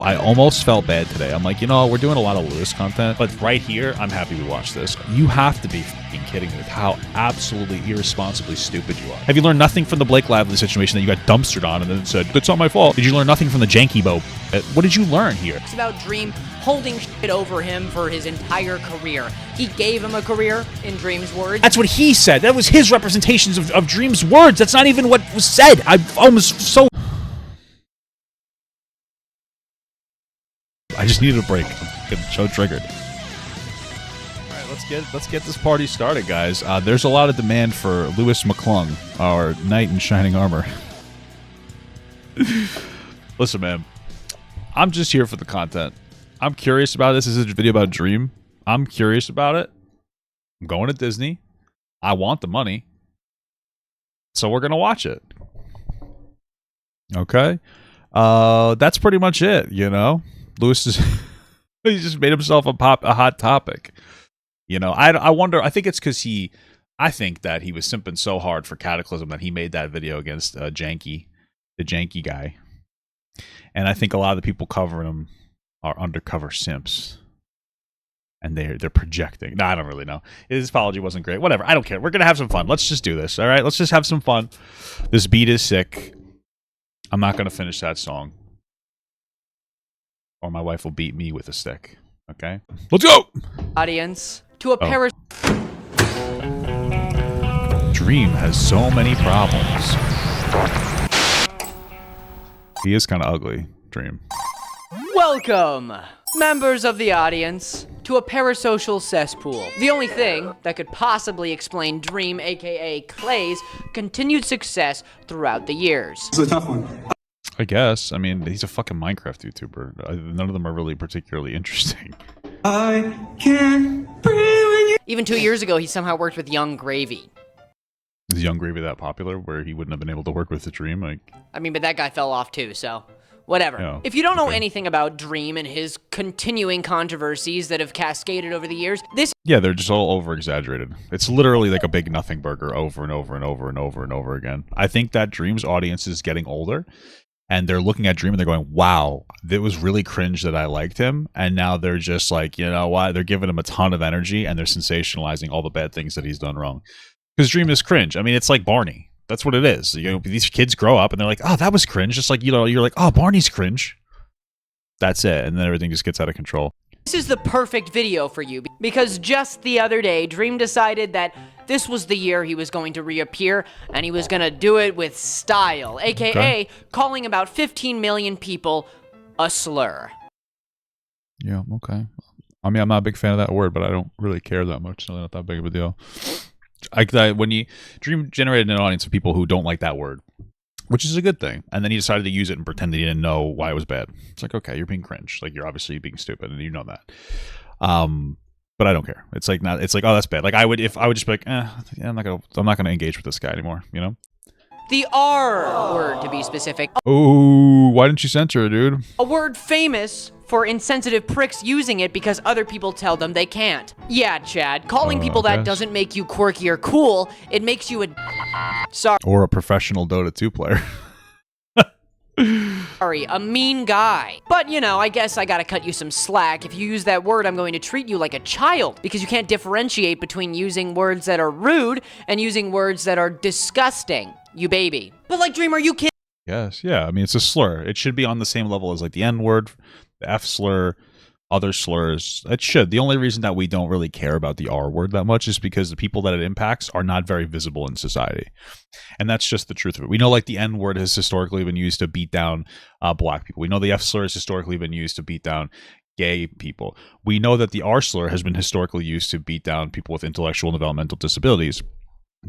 I almost felt bad today. I'm like, you know, we're doing a lot of Lewis content, but right here, I'm happy we watched this. You have to be fucking kidding me with how absolutely irresponsibly stupid you are. Have you learned nothing from the Blake Lively situation that you got dumpstered on and then said, that's not my fault? Did you learn nothing from the Janky Boat? What did you learn here? It's about Dream holding shit over him for his entire career. He gave him a career, in Dream's words. That's what he said. That was his representations of Dream's words. That's not even what was said. I'm almost so... I just needed a break. I'm getting so triggered. All right, let's get this party started, guys. There's a lot of demand for Lewis McClung, our knight in shining armor. Listen, man, I'm just here for the content. I'm curious about this. This is a video about Dream. I'm curious about it. I'm going to Disney. I want the money. So we're going to watch it. Okay? That's pretty much it, you know? Lewis is he just made himself a hot topic. You know, I wonder, I think it's because I think that he was simping so hard for Cataclysm that he made that video against Janky, the Janky guy. And I think a lot of the people covering him are undercover simps. And they're projecting. No, I don't really know. His apology wasn't great. Whatever. I don't care. We're going to have some fun. Let's just do this. All right. Let's just have some fun. This beat is sick. I'm not going to finish that song. Or my wife will beat me with a stick. Okay? Let's go! Audience, to a pair Dream has so many problems. He is kind of ugly, Dream. Welcome, members of the audience, to a parasocial cesspool. The only thing that could possibly explain Dream, aka Clay's, continued success throughout the years. It's a tough one. I guess. I mean, he's a fucking Minecraft YouTuber. None of them are really particularly interesting. I can't breathe when you... Even 2 years ago, he somehow worked with Young Gravy. Is Young Gravy that popular where he wouldn't have been able to work with the Dream? Like, I mean, but that guy fell off too, so... Whatever. Oh, if you don't know anything about Dream and his continuing controversies that have cascaded over the years, this... Yeah, they're just all over-exaggerated. It's literally like a big nothing burger over and over and over and over and over again. I think that Dream's audience is getting older, and they're looking at Dream and they're going, wow, it was really cringe that I liked him. And now they're just like, you know what? They're giving him a ton of energy and they're sensationalizing all the bad things that he's done wrong. Because Dream is cringe. I mean, it's like Barney. That's what it is. You know, these kids grow up and they're like, oh, that was cringe. Just like, you know, you're like, oh, Barney's cringe. That's it. And then everything just gets out of control. This is the perfect video for you because just the other day, Dream decided that this was the year he was going to reappear and he was going to do it with style, aka calling about 15 million people a slur. Yeah, okay. I mean, I'm not a big fan of that word, but I don't really care that much. It's really not that big of a deal. When Dream generated an audience of people who don't like that word, which is a good thing, and then he decided to use it and pretend he didn't know why it was bad. It's like, okay, you're being cringe. Like, you're obviously being stupid, and you know that. But I don't care. It's like not. It's like, oh, that's bad. Like I would just be like, yeah, I'm not gonna engage with this guy anymore. You know. The R word, to be specific. Oh, why didn't you censor it, dude? A word famous for insensitive pricks using it because other people tell them they can't. Yeah, Chad, calling people that doesn't make you quirky or cool. It makes you a... Or a professional Dota 2 player. Sorry, a mean guy. But, you know, I guess I gotta cut you some slack. If you use that word, I'm going to treat you like a child because you can't differentiate between using words that are rude and using words that are disgusting. You baby. But like, Dream, are you kidding? Yes, yeah. I mean, it's a slur. It should be on the same level as like the N word, the F slur, other slurs. It should. The only reason that we don't really care about the R word that much is because the people that it impacts are not very visible in society. And that's just the truth of it. We know like the N word has historically been used to beat down black people. We know the F slur has historically been used to beat down gay people. We know that the R slur has been historically used to beat down people with intellectual and developmental disabilities.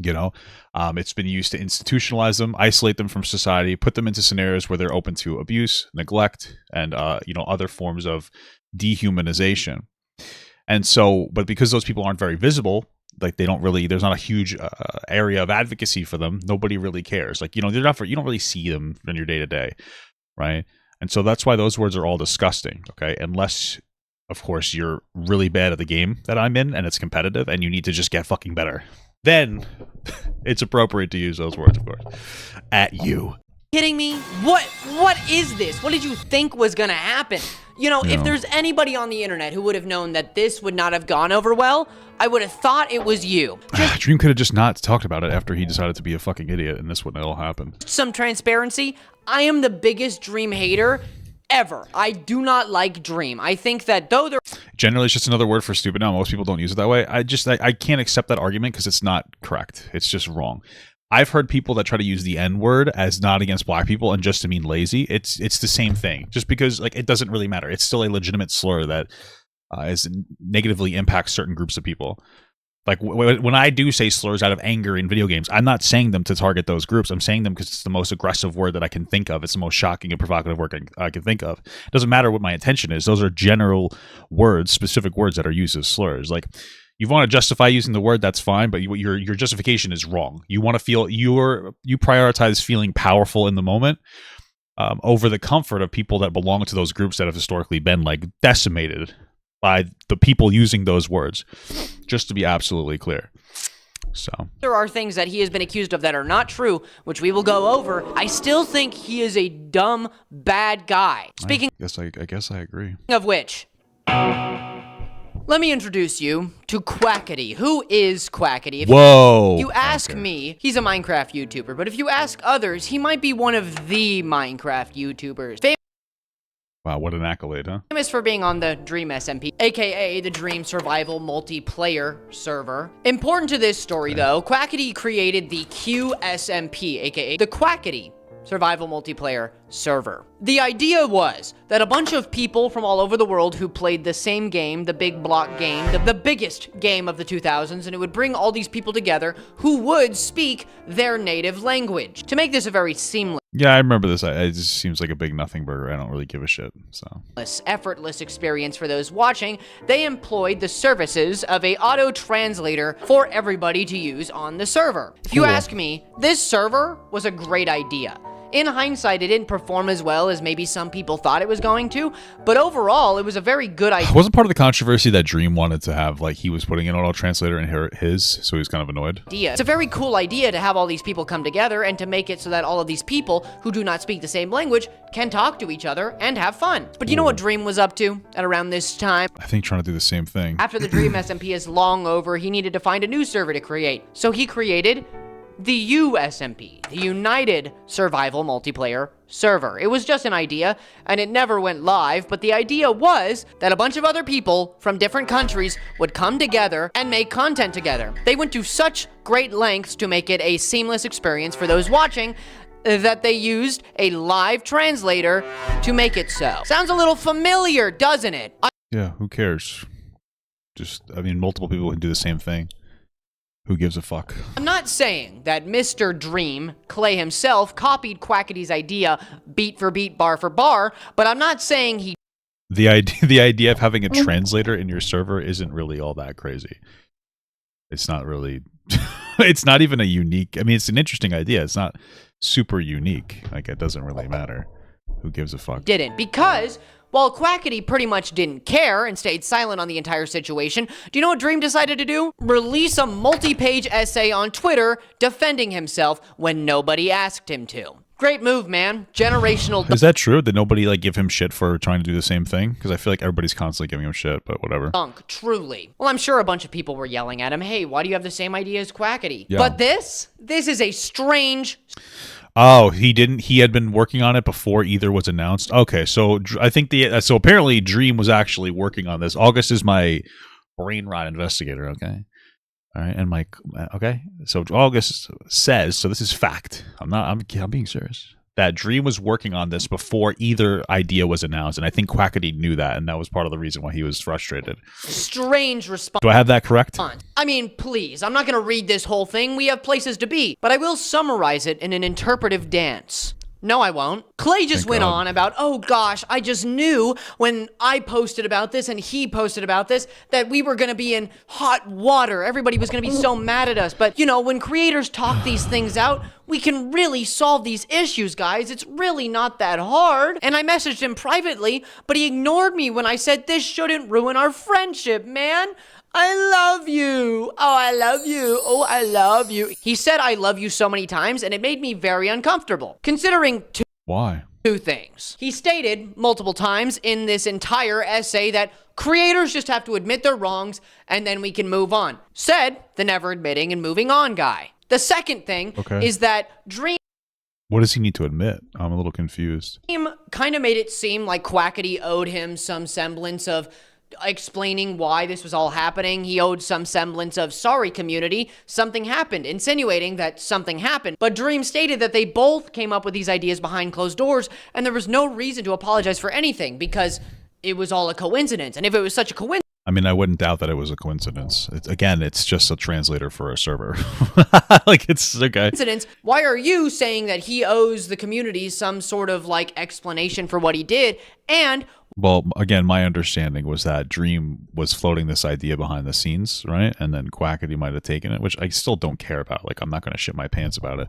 You know, it's been used to institutionalize them, isolate them from society, put them into scenarios where they're open to abuse, neglect, and, you know, other forms of dehumanization. And so, but because those people aren't very visible, like they don't really, there's not a huge area of advocacy for them. Nobody really cares. Like, you know, they're not you don't really see them in your day to day. Right. And so that's why those words are all disgusting. Okay. Unless, of course, you're really bad at the game that I'm in and it's competitive and you need to just get fucking better. Then it's appropriate to use those words, of course, at you. kidding me? What is this? What did you think was gonna happen? You know, if there's anybody on the internet who would have known that this would not have gone over well, I would have thought it was you. Dream could have just not talked about it after he decided to be a fucking idiot, and this wouldn't all happen. Some transparency. I am the biggest Dream hater ever. I do not like Dream. I think that though there Generally, it's just another word for stupid. Now, most people don't use it that way. I can't accept that argument because it's not correct. It's just wrong. I've heard people that try to use the N-word as not against black people and just to mean lazy. It's the same thing. Just because like it doesn't really matter. It's still a legitimate slur that negatively impacts certain groups of people. Like when I do say slurs out of anger in video games, I'm not saying them to target those groups. I'm saying them because it's the most aggressive word that I can think of. It's the most shocking and provocative word I can think of. It doesn't matter what my intention is. Those are general words, specific words that are used as slurs. Like, you want to justify using the word, that's fine, but your justification is wrong. You want to feel you prioritize feeling powerful in the moment over the comfort of people that belong to those groups that have historically been like decimated by the people using those words. Just to be absolutely clear. So there are things that he has been accused of that are not true, which we will go over. I still think he is a dumb, bad guy. Speaking I guess I agree. of which, let me introduce you to Quackity. Who is Quackity? If you ask me, he's a Minecraft YouTuber, but if you ask others, he might be one of the Minecraft YouTubers. Wow, what an accolade, huh? Famous for being on the Dream SMP, aka the Dream Survival Multiplayer server. Important to this story, though, Quackity created the QSMP, aka the Quackity Survival Multiplayer server. The idea was that a bunch of people from all over the world who played the same game, the big block game, the biggest game of the 2000s, and it would bring all these people together who would speak their native language. To make this a very seamless, yeah, I remember this. It just seems like a big nothing burger. I don't really give a shit. So effortless experience for those watching, they employed the services of a auto translator for everybody to use on the server. If you ask me, this server was a great idea. In hindsight, it didn't perform as well as maybe some people thought it was going to, but overall, it was a very good idea. Wasn't part of the controversy that Dream wanted to have, like, he was putting an auto translator in his, so he was kind of annoyed? It's a very cool idea to have all these people come together and to make it so that all of these people who do not speak the same language can talk to each other and have fun. But you know what Dream was up to at around this time? I think trying to do the same thing. After the Dream SMP is long over, he needed to find a new server to create. So he created the USMP, the United Survival Multiplayer Server. It was just an idea, and it never went live, but the idea was that a bunch of other people from different countries would come together and make content together. They went to such great lengths to make it a seamless experience for those watching that they used a live translator to make it so. Sounds a little familiar, doesn't it? Yeah, who cares? I mean, multiple people can do the same thing. Who gives a fuck? I'm not saying that Mr. Dream, Clay himself, copied Quackity's idea beat for beat, bar for bar, but I'm not saying he... The idea of having a translator in your server isn't really all that crazy. It's not really... it's not even a unique... I mean, it's an interesting idea. It's not super unique. Like, it doesn't really matter. Who gives a fuck? Didn't, because... while Quackity pretty much didn't care and stayed silent on the entire situation, do you know what Dream decided to do? Release a multi-page essay on Twitter defending himself when nobody asked him to. Great move, man. Generational... Is that true? Did nobody, like, give him shit for trying to do the same thing? Because I feel like everybody's constantly giving him shit, but whatever. Dunk, truly. Well, I'm sure a bunch of people were yelling at him, hey, why do you have the same idea as Quackity? Yeah. But this is a strange... Oh, he didn't. He had been working on it before either was announced. Okay, so I think so apparently Dream was actually working on this. August is my brain rot investigator. Okay, all right, and okay. So August says, so this is fact. I'm being serious. That Dream was working on this before either idea was announced, and I think Quackity knew that, and that was part of the reason why he was frustrated. Strange response. Do I have that correct? I mean, please, I'm not going to read this whole thing. We have places to be, but I will summarize it in an interpretive dance. No, I won't. Clay just went on about, oh gosh, I just knew when I posted about this and he posted about this that we were going to be in hot water. Everybody was going to be so mad at us. But, you know, when creators talk these things out, we can really solve these issues, guys. It's really not that hard. And I messaged him privately, but he ignored me when I said this shouldn't ruin our friendship, man. I love you. Oh, I love you. Oh, I love you. He said I love you so many times, and it made me very uncomfortable, considering Why? two things. He stated multiple times in this entire essay that creators just have to admit their wrongs and then we can move on. Said the never admitting and moving on guy. The second thing is that Dream What does he need to admit? I'm a little confused. kind of made it seem like Quackity owed him some semblance of explaining why this was all happening. He owed some semblance of, sorry community, something happened, insinuating that something happened. But Dream stated that they both came up with these ideas behind closed doors, and there was no reason to apologize for anything because it was all a coincidence. And if it was such a coincidence, I mean, I wouldn't doubt that it was a coincidence. It's just a translator for a server. Like, it's okay. why are you saying that he owes the community some sort of like explanation for what he did? And Well, again, my understanding was that Dream was floating this idea behind the scenes, right? And then Quackity might have taken it, which I still don't care about. Like, I'm not going to shit my pants about it.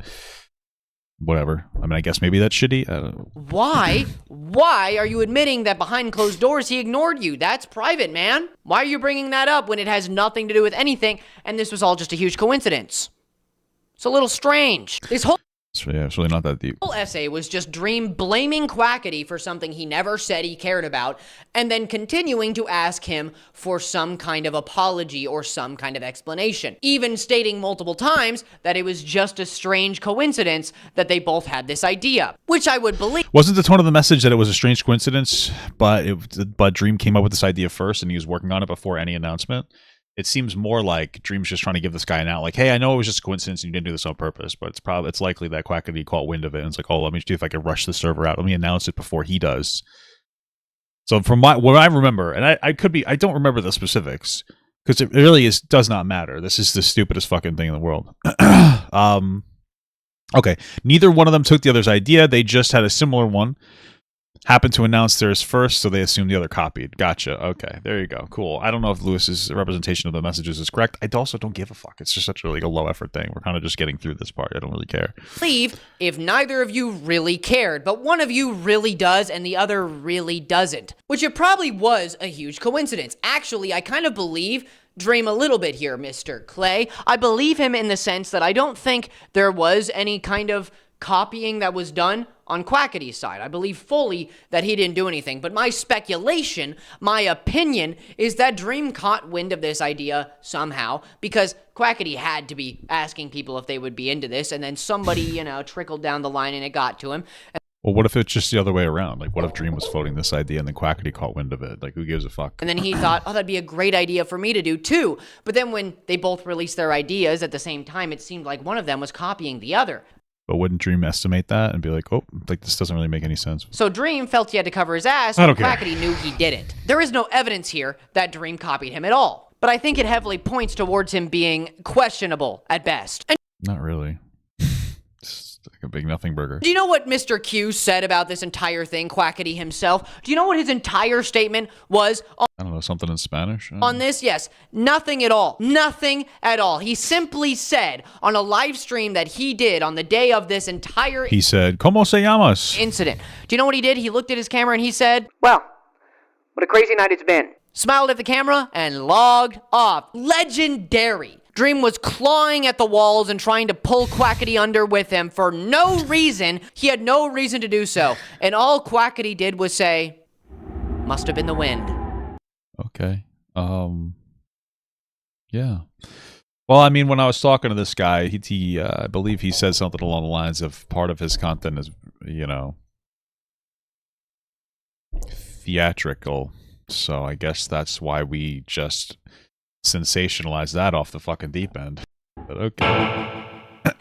Whatever. I mean, I guess maybe that's shitty. I don't know. Why are you admitting that behind closed doors he ignored you? That's private, man. Why are you bringing that up when it has nothing to do with anything and this was all just a huge coincidence? It's a little strange. This whole It's really not that deep. whole essay was just Dream blaming Quackity for something he never said he cared about, and then continuing to ask him for some kind of apology or some kind of explanation, even stating multiple times that it was just a strange coincidence that they both had this idea, which I would believe. Wasn't the tone of the message that it was a strange coincidence, but Dream came up with this idea first and he was working on it before any announcement? It seems more like Dream's just trying to give this guy an out, like, hey, I know it was just a coincidence and you didn't do this on purpose, but it's likely that Quackity caught wind of it and it's like, oh, let me see if I can rush the server out. Let me announce it before he does. So from what I remember, and I don't remember the specifics because it really does not matter. This is the stupidest fucking thing in the world. Okay, neither one of them took the other's idea. They just had a similar one. Happened to announce theirs first, so they assumed the other copied. Gotcha. Okay, there you go. Cool. I don't know if Lewis's representation of the messages is correct. I also don't give a fuck. It's just such a low effort thing. We're kind of just getting through this part. I don't really care. Believe if neither of you really cared, but one of you really does and the other really doesn't, which it probably was a huge coincidence. Actually, I kind of believe Dream a little bit here, Mr. Clay. I believe him in the sense that I don't think there was any kind of copying that was done on Quackity's side. I believe fully that he didn't do anything, but my speculation, my opinion, is that Dream caught wind of this idea somehow, because Quackity had to be asking people if they would be into this, and then somebody, trickled down the line and it got to him. Well, what if it's just the other way around? Like, what if Dream was floating this idea and then Quackity caught wind of it? Like, who gives a fuck? And then he thought, oh, that'd be a great idea for me to do too. But then when they both released their ideas at the same time, it seemed like one of them was copying the other. But wouldn't Dream estimate that and be like, oh, like this doesn't really make any sense? So Dream felt he had to cover his ass, I and don't care. Quackity knew he didn't. There is no evidence here that Dream copied him at all, but I think it heavily points towards him being questionable at best. And Not really. It's like a big nothing burger. do you know what Mr. Q said about this entire thing, Quackity himself? Do you know what his entire statement was I don't know, something in Spanish? on this? Yes, nothing at all. Nothing at all. He simply said on a live stream that he did on the day of this entire He said, ¿Cómo se llamas? incident. Do you know what he did? He looked at his camera and he said, well, what a crazy night it's been. Smiled at the camera and logged off. Legendary. Dream was clawing at the walls and trying to pull Quackity under with him for no reason. He had no reason to do so. And all Quackity did was say, must have been the wind. Okay. Yeah. Well, I mean, when I was talking to this guy, he I believe he said something along the lines of part of his content is, theatrical. So I guess that's why we just sensationalize that off the fucking deep end. But okay.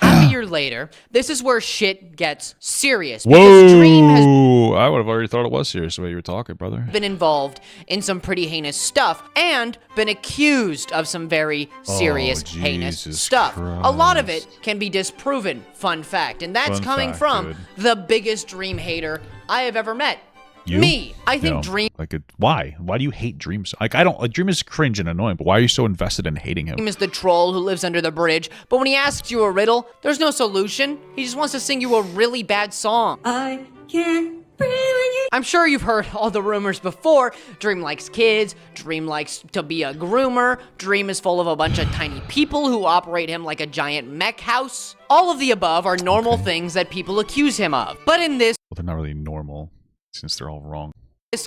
Half a year later, this is where shit gets serious. Because Dream has Whoa! I would have already thought it was serious the way you were talking, brother. been involved in some pretty heinous stuff and been accused of some very serious, heinous Jesus stuff. A lot of it Christ. can be disproven, fun fact, and that's Fun coming fact, from dude. the biggest Dream hater I have ever met. You? Me. I think No. Dream Like, why? Why do you hate Dream so? Like, I don't. Like, Dream is cringe and annoying, but why are you so invested in hating him? is the troll who lives under the bridge, but when he asks you a riddle, there's no solution. He just wants to sing you a really bad song. I can't breathe when you I'm sure you've heard all the rumors before. Dream likes kids, Dream likes to be a groomer, Dream is full of a bunch of tiny people who operate him like a giant mech house. All of the above are normal things that people accuse him of. But in this Well, they're not really normal, since they're all wrong.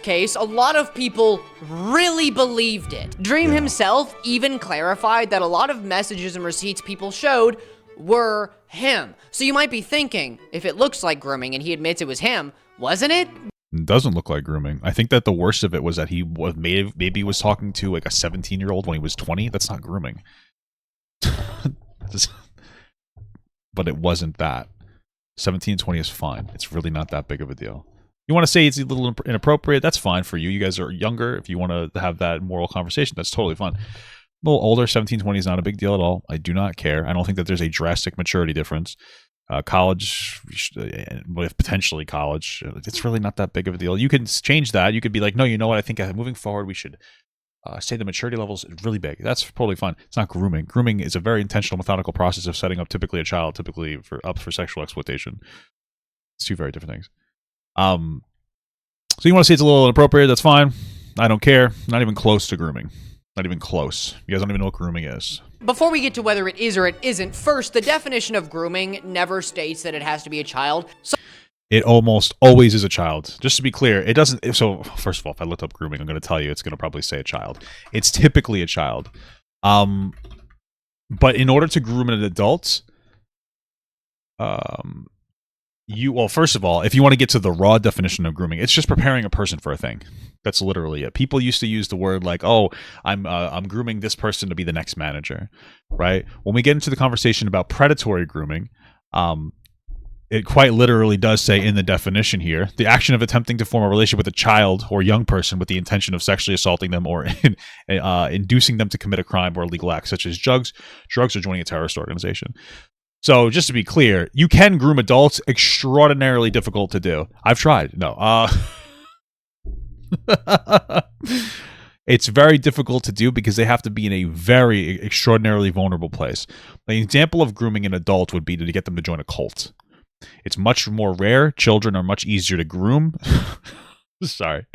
case, a lot of people really believed it. Dream himself even clarified that a lot of messages and receipts people showed were him. So you might be thinking, if it looks like grooming and he admits it was him, wasn't it? It doesn't look like grooming. I think that the worst of it was that he was maybe was talking to like a 17-year-old when he was 20. That's not grooming. But it wasn't that. 17 and 20 is fine. It's really not that big of a deal. You want to say it's a little inappropriate? That's fine for you. You guys are younger. If you want to have that moral conversation, that's totally fine. A little older, 17, 20 is not a big deal at all. I do not care. I don't think that there's a drastic maturity difference. College, with potentially college, it's really not that big of a deal. You can change that. You could be like, no, you know what? I think moving forward, we should say the maturity level is really big. That's totally fine. It's not grooming. Grooming is a very intentional, methodical process of setting up typically a child, typically up for sexual exploitation. It's two very different things. So you want to say it's a little inappropriate? That's fine. I don't care. Not even close to grooming. Not even close. You guys don't even know what grooming is. Before we get to whether it is or it isn't, first, the definition of grooming never states that it has to be a child. So It almost always is a child. Just to be clear, it doesn't. So, first of all, if I looked up grooming, I'm going to tell you it's going to probably say a child. It's typically a child. But in order to groom an adult, well, first of all, if you want to get to the raw definition of grooming, it's just preparing a person for a thing. That's literally it. People used to use the word like, "Oh, I'm grooming this person to be the next manager," right? When we get into the conversation about predatory grooming, it quite literally does say in the definition here, the action of attempting to form a relationship with a child or young person with the intention of sexually assaulting them or inducing them to commit a crime or illegal act, such as drugs or joining a terrorist organization. So just to be clear, you can groom adults. Extraordinarily difficult to do. I've tried. No. It's very difficult to do because they have to be in a very extraordinarily vulnerable place. The example of grooming an adult would be to get them to join a cult. It's much more rare. Children are much easier to groom. Sorry.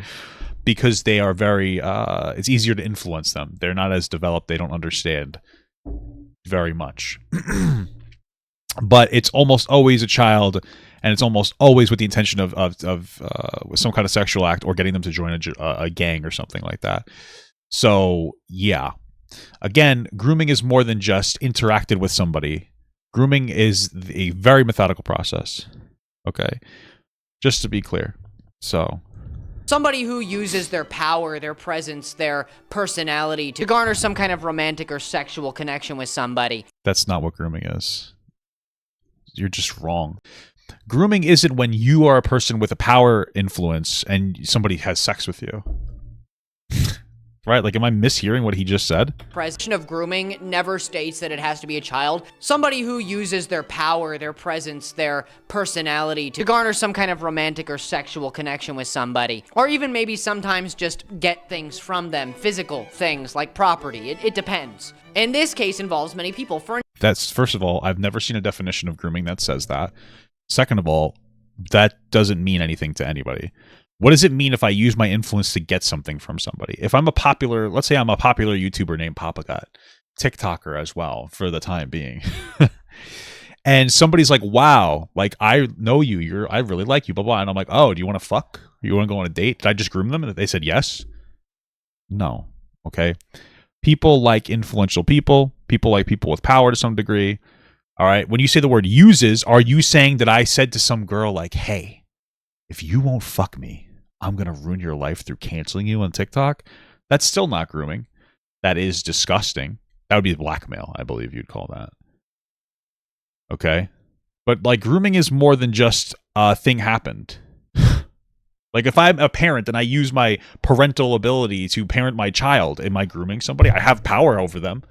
Because they are very, it's easier to influence them. They're not as developed. They don't understand very much. But it's almost always a child, and it's almost always with the intention of some kind of sexual act or getting them to join a gang or something like that. So, yeah. Again, grooming is more than just interacted with somebody. Grooming is a very methodical process. Okay? Just to be clear. So... somebody who uses their power, their presence, their personality to garner some kind of romantic or sexual connection with somebody. That's not what grooming is. You're just wrong. Grooming isn't when you are a person with a power influence and somebody has sex with you. Right? Like, am I mishearing what he just said? Presentation of grooming never states that it has to be a child. Somebody who uses their power, their presence, their personality to garner some kind of romantic or sexual connection with somebody. Or even maybe sometimes just get things from them, physical things like property. It depends. In this case, involves many people. That's, first of all, I've never seen a definition of grooming that says that. Second of all, that doesn't mean anything to anybody. What does it mean if I use my influence to get something from somebody? If I'm let's say I'm a popular YouTuber named Papagat, TikToker as well, for the time being. And somebody's like, wow, like, I know you, I really like you, blah, blah. And I'm like, oh, do you want to fuck? You want to go on a date? Did I just groom them? And they said yes. No. Okay. People like influential people. People like people with power to some degree. All right. When you say the word uses, are you saying that I said to some girl like, hey, if you won't fuck me, I'm going to ruin your life through canceling you on TikTok? That's still not grooming. That is disgusting. That would be blackmail, I believe you'd call that. Okay? But, like, grooming is more than just a thing happened. Like, if I'm a parent and I use my parental ability to parent my child, am I grooming somebody? I have power over them.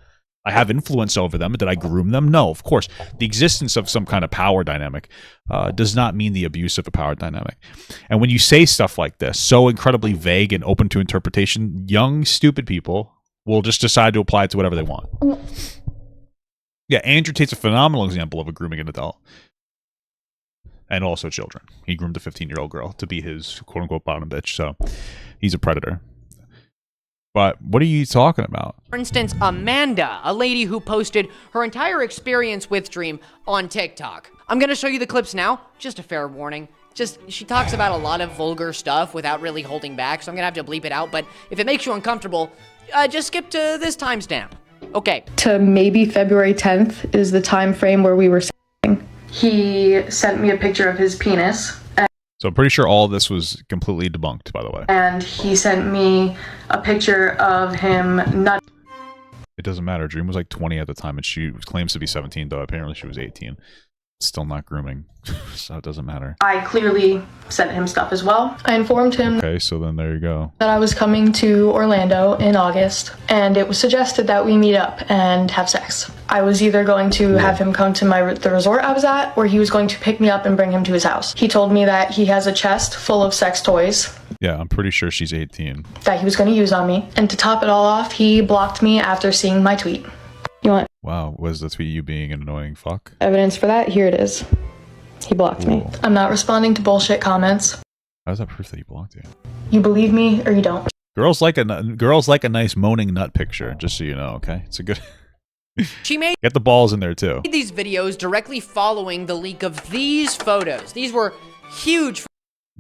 I have influence over them. Did I groom them? No, of course. The existence of some kind of power dynamic does not mean the abuse of a power dynamic. And when you say stuff like this, so incredibly vague and open to interpretation, young, stupid people will just decide to apply it to whatever they want. Yeah, Andrew Tate's a phenomenal example of a grooming an adult. and also children. He groomed a 15-year-old girl to be his quote-unquote bottom bitch, so he's a predator. But what are you talking about? For instance, Amanda, a lady who posted her entire experience with Dream on TikTok. I'm gonna show you the clips now, just a fair warning. She talks about a lot of vulgar stuff without really holding back, so I'm gonna have to bleep it out, but if it makes you uncomfortable, just skip to this timestamp. Okay. To maybe February 10th is the time frame where we were saying. He sent me a picture of his penis. So I'm pretty sure all of this was completely debunked, by the way. And he sent me a picture of him nut. It doesn't matter. Dream was like 20 at the time, and she claims to be 17, though apparently she was 18. Still not grooming, so it doesn't matter. I clearly sent him stuff as well. I informed him Okay, so then there you go. that I was coming to Orlando in August, and it was suggested that we meet up and have sex. I was either going to have him come to the resort I was at, or he was going to pick me up and bring him to his house. He told me that he has a chest full of sex toys Yeah, I'm pretty sure she's 18. that he was going to use on me. And to top it all off, he blocked me after seeing my tweet. You want Wow, was the tweet you being an annoying fuck? evidence for that? Here it is. He blocked me. Cool. I'm not responding to bullshit comments. How's that proof that he blocked you? You believe me or you don't. Girls like a nice moaning nut picture, just so you know, okay? It's a good... She made Get the balls in there, too. these videos directly following the leak of these photos. These were huge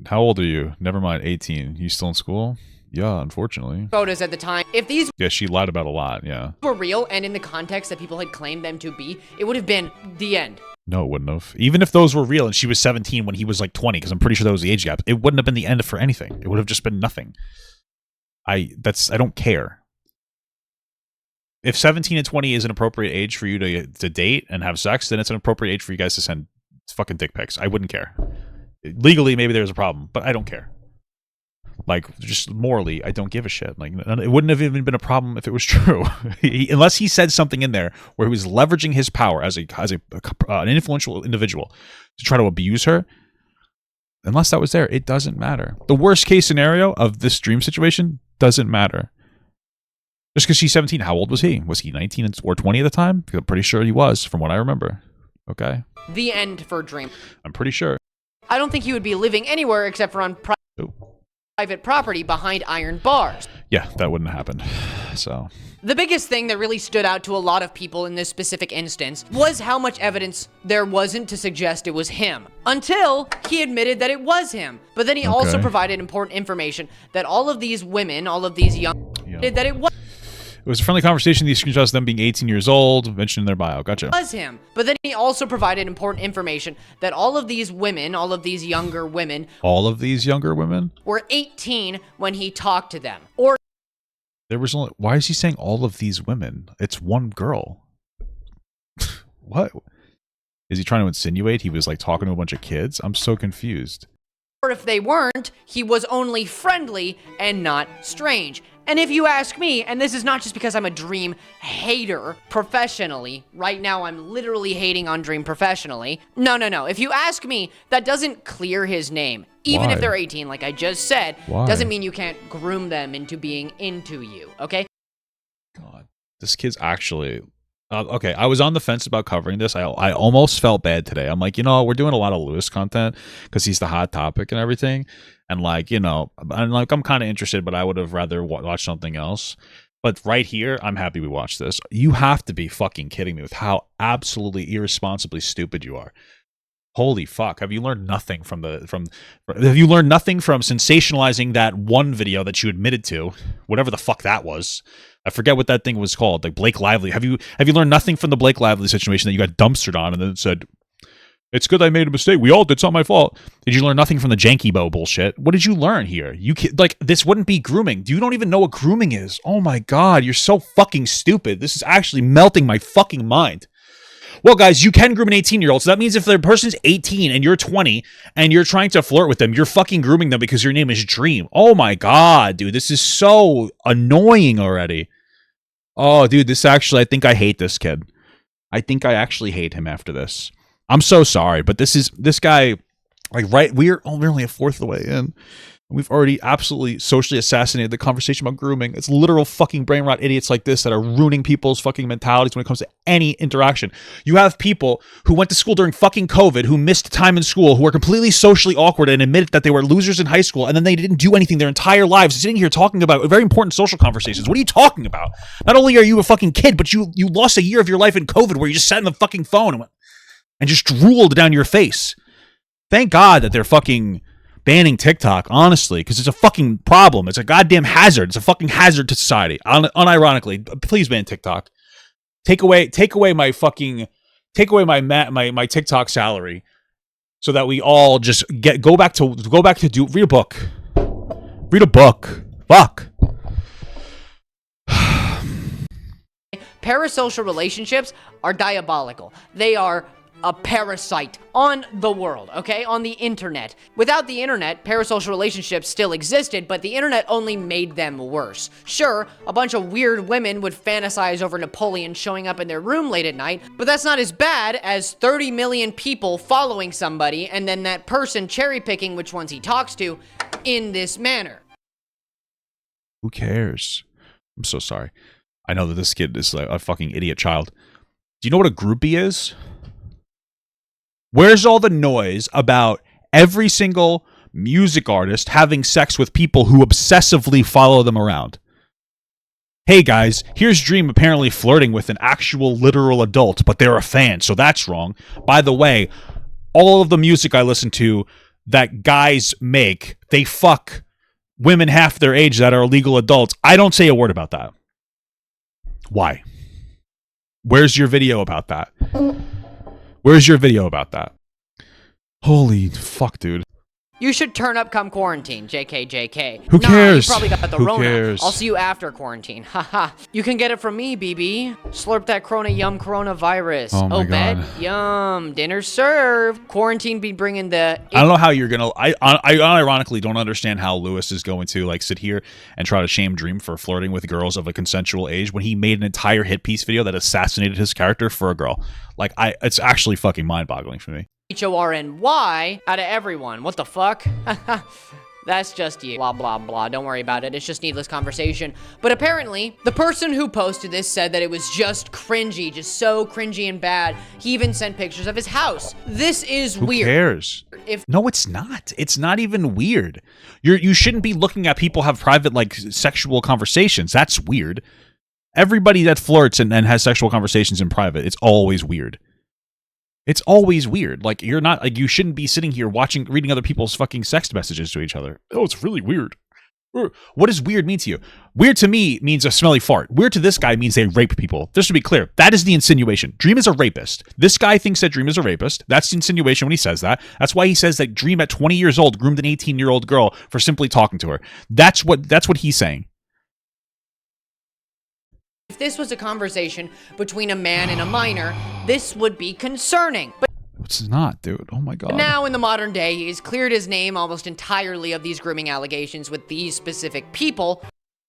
How old are you? Never mind, 18. You still in school? Yeah, unfortunately. photos at the time. If these Yeah, she lied about a lot, yeah. were real and in the context that people had claimed them to be, it would have been the end. No, it wouldn't have. Even if those were real and she was 17 when he was like 20, because I'm pretty sure that was the age gap, it wouldn't have been the end for anything. It would have just been nothing. I don't care. If 17 and 20 is an appropriate age for you to date and have sex, then it's an appropriate age for you guys to send fucking dick pics. I wouldn't care. Legally, maybe there's a problem, but I don't care. Like, just morally, I don't give a shit. Like, it wouldn't have even been a problem if it was true. Unless he said something in there where he was leveraging his power as an influential individual to try to abuse her. Unless that was there, it doesn't matter. The worst case scenario of this dream situation doesn't matter. Just because she's 17, how old was he? Was he 19 or 20 at the time? I'm pretty sure he was, from what I remember. Okay. The end for Dream. I'm pretty sure. I don't think he would be living anywhere except for on private property behind iron bars. Yeah, that wouldn't happen. So... The biggest thing that really stood out to a lot of people in this specific instance was how much evidence there wasn't to suggest it was him. Until he admitted that it was him. But then he also provided important information that all of these women, all of these young... that it was... It was a friendly conversation. These screenshots of them being 18 years old, mentioned in their bio. Gotcha. Was him. But then he also provided important information that all of these women, all of these younger women... All of these younger women? ...were 18 when he talked to them. Or... There was only... Why is he saying all of these women? It's one girl. What? Is he trying to insinuate he was like talking to a bunch of kids? I'm so confused. Or if they weren't, he was only friendly and not strange. And if you ask me, and this is not just because I'm a Dream hater professionally, right now I'm literally hating on Dream professionally. No. If you ask me, that doesn't clear his name. Even if they're 18, like I just said, doesn't mean you can't groom them into being into you, okay? God, this kid's actually... okay, I was on the fence about covering this. I almost felt bad today. I'm like, we're doing a lot of Lewis content because he's the hot topic and everything. And like, I'm kind of interested, but I would have rather watched something else. But right here, I'm happy we watched this. You have to be fucking kidding me with how absolutely irresponsibly stupid you are. Holy fuck. Have you learned nothing from sensationalizing that one video that you admitted to, whatever the fuck that was? I forget what that thing was called, like Blake Lively. Have you learned nothing from the Blake Lively situation that you got dumpstered on and then said, it's good I made a mistake. We all did. It's not my fault. Did you learn nothing from the Janky Bow bullshit? What did you learn here? This wouldn't be grooming. You don't even know what grooming is. Oh my God, you're so fucking stupid. This is actually melting my fucking mind. Well, guys, you can groom an 18-year-old. So that means if the person's 18 and you're 20 and you're trying to flirt with them, you're fucking grooming them because your name is Dream. Oh my God, dude. This is so annoying already. Oh, dude, I think I hate this kid. I think I actually hate him after this. I'm so sorry, but this guy, like, we're only a fourth of the way in. We've already absolutely socially assassinated the conversation about grooming. It's literal fucking brain rot idiots like this that are ruining people's fucking mentalities when it comes to any interaction. You have people who went to school during fucking COVID, who missed time in school, who are completely socially awkward and admit that they were losers in high school, and then they didn't do anything their entire lives, sitting here talking about very important social conversations. What are you talking about? Not only are you a fucking kid, but you lost a year of your life in COVID where you just sat in the fucking phone and just drooled down your face. Thank God that they're fucking banning TikTok, honestly, because it's a fucking problem. It's a goddamn hazard. It's a fucking hazard to society. Unironically, please ban TikTok. Take away my my TikTok salary, so that we all just go back to read a book. Read a book. Fuck. Parasocial relationships are diabolical. They are a parasite on the world, okay? On the internet. Without the internet, parasocial relationships still existed, but the internet only made them worse. Sure, a bunch of weird women would fantasize over Napoleon showing up in their room late at night, but that's not as bad as 30 million people following somebody and then that person cherry-picking which ones he talks to in this manner. Who cares? I'm so sorry. I know that this kid is like a fucking idiot child. Do you know what a groupie is? Where's all the noise about every single music artist having sex with people who obsessively follow them around? Hey guys, here's Dream apparently flirting with an actual literal adult, but they're a fan, so that's wrong. By the way, all of the music I listen to that guys make, they fuck women half their age that are legal adults. I don't say a word about that. Why? Where's your video about that? Where's your video about that? Holy fuck, dude. You should turn up come quarantine, JK. Who cares? You probably got the Who Rona. cares? I'll see you after quarantine. Haha. You can get it from me, BB. Slurp that Corona yum coronavirus. Oh my bed God. yum. Dinner served. Quarantine be bringing the... I don't know how you're gonna. I ironically don't understand how Lewis is going to like sit here and try to shame Dream for flirting with girls of a consensual age when he made an entire hit piece video that assassinated his character for a girl. Like, it's actually fucking mind-boggling for me. HORNY out of everyone. What the fuck? That's just you. Blah, blah, blah. Don't worry about it. It's just needless conversation. But apparently, the person who posted this said that it was just cringy, just so cringy and bad. He even sent pictures of his house. This is weird. Who cares? No, it's not. It's not even weird. You shouldn't be looking at people have private, like, sexual conversations. That's weird. Everybody that flirts and has sexual conversations in private, it's always weird. It's always weird. Like, you're not, like, you shouldn't be sitting here reading other people's fucking sext messages to each other. Oh, it's really weird. What does weird mean to you? Weird to me means a smelly fart. Weird to this guy means they rape people. Just to be clear, that is the insinuation. Dream is a rapist. This guy thinks that Dream is a rapist. That's the insinuation when he says that. That's why he says that Dream at 20 years old groomed an 18-year-old girl for simply talking to her. That's what he's saying. If this was a conversation between a man and a minor, this would be concerning. But It's not, dude. Oh my God. now, in the modern day, he's cleared his name almost entirely of these grooming allegations with these specific people,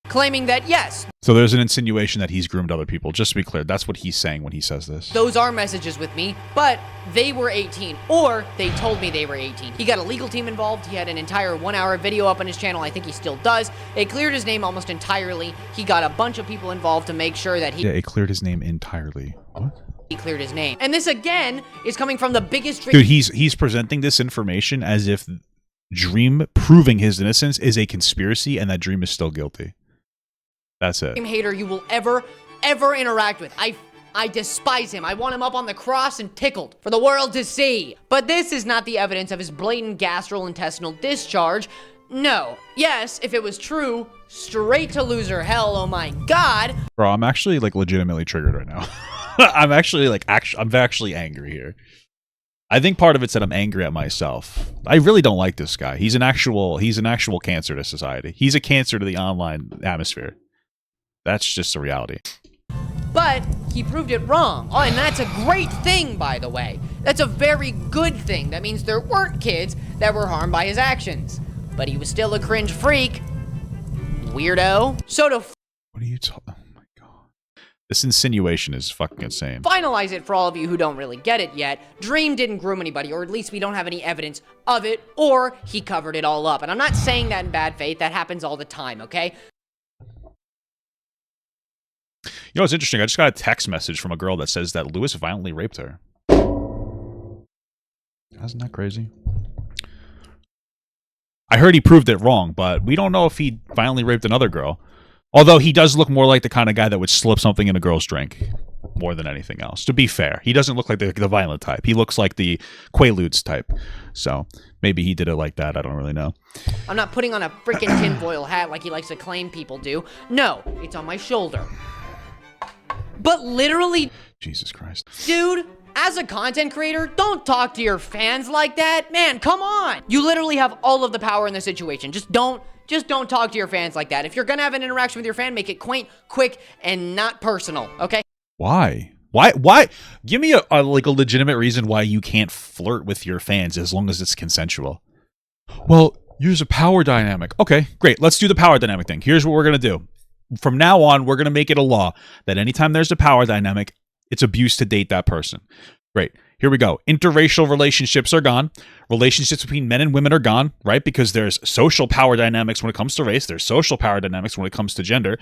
claiming that, yes, So there's an insinuation that he's groomed other people. Just to be clear, that's what he's saying when he says this. those are messages with me, but they were 18, or they told me they were 18. He got a legal team involved. He had an entire 1-hour video up on his channel. I think he still does. It cleared his name almost entirely. He got a bunch of people involved to make sure that Yeah, it cleared his name entirely. What? he cleared his name. And this, again, is coming from the biggest... Dude, he's presenting this information as if Dream proving his innocence is a conspiracy and that Dream is still guilty. That's it. hater you will ever interact with. I despise him. I want him up on the cross and tickled for the world to see. But this is not the evidence of his blatant gastrointestinal discharge. No. Yes, if it was true, straight to loser hell, oh my God. Bro, I'm actually like legitimately triggered right now. I'm actually like I'm actually angry here. I think part of it's that I'm angry at myself. I really don't like this guy. He's an actual cancer to society. He's a cancer to the online atmosphere. That's just the reality. But he proved it wrong. Oh, and that's a great thing, by the way. That's a very good thing. That means there weren't kids that were harmed by his actions. But he was still a cringe freak. Weirdo. So to... What are you talking? Oh my God. This insinuation is fucking insane. Finalize it for all of you who don't really get it yet. Dream didn't groom anybody, or at least we don't have any evidence of it, or he covered it all up. And I'm not saying that in bad faith. That happens all the time, okay? You know what's interesting? I just got a text message from a girl that says that Lewis violently raped her. Isn't that crazy? I heard he proved it wrong, but we don't know if he violently raped another girl. Although he does look more like the kind of guy that would slip something in a girl's drink more than anything else. To be fair, he doesn't look like the violent type. He looks like the Quaaludes type. So maybe he did it like that. I don't really know. I'm not putting on a freaking tinfoil hat like he likes to claim people do. No, it's on my shoulder. But literally, Jesus Christ. dude, as a content creator, don't talk to your fans like that. Man, come on. You literally have all of the power in the situation. Just don't talk to your fans like that. If you're gonna have an interaction with your fan, make it quaint, quick, and not personal, okay? Why? Why? Give me a legitimate reason why you can't flirt with your fans as long as it's consensual. Well, here's a power dynamic. Okay, great. Let's do the power dynamic thing. Here's what we're going to do. From now on, we're going to make it a law that anytime there's a power dynamic, it's abuse to date that person. Great. Here we go. Interracial relationships are gone. Relationships between men and women are gone, right? Because there's social power dynamics when it comes to race. There's social power dynamics when it comes to gender.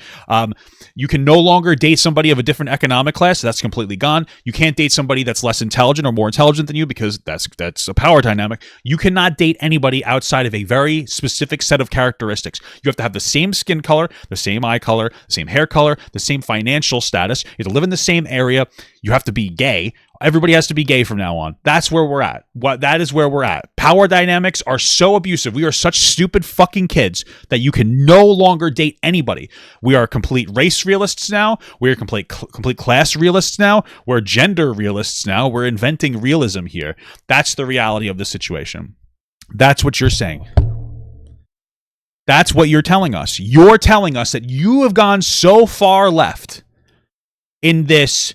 You can no longer date somebody of a different economic class. That's completely gone. You can't date somebody that's less intelligent or more intelligent than you because that's a power dynamic. You cannot date anybody outside of a very specific set of characteristics. You have to have the same skin color, the same eye color, the same hair color, the same financial status. You have to live in the same area. You have to be gay. Everybody has to be gay from now on. That's where we're at. That is where we're at. Power dynamics are so abusive. We are such stupid fucking kids that you can no longer date anybody. We are complete race realists now. We are complete class realists now. We're gender realists now. We're inventing realism here. That's the reality of the situation. That's what you're saying. That's what you're telling us. You're telling us that you have gone so far left in this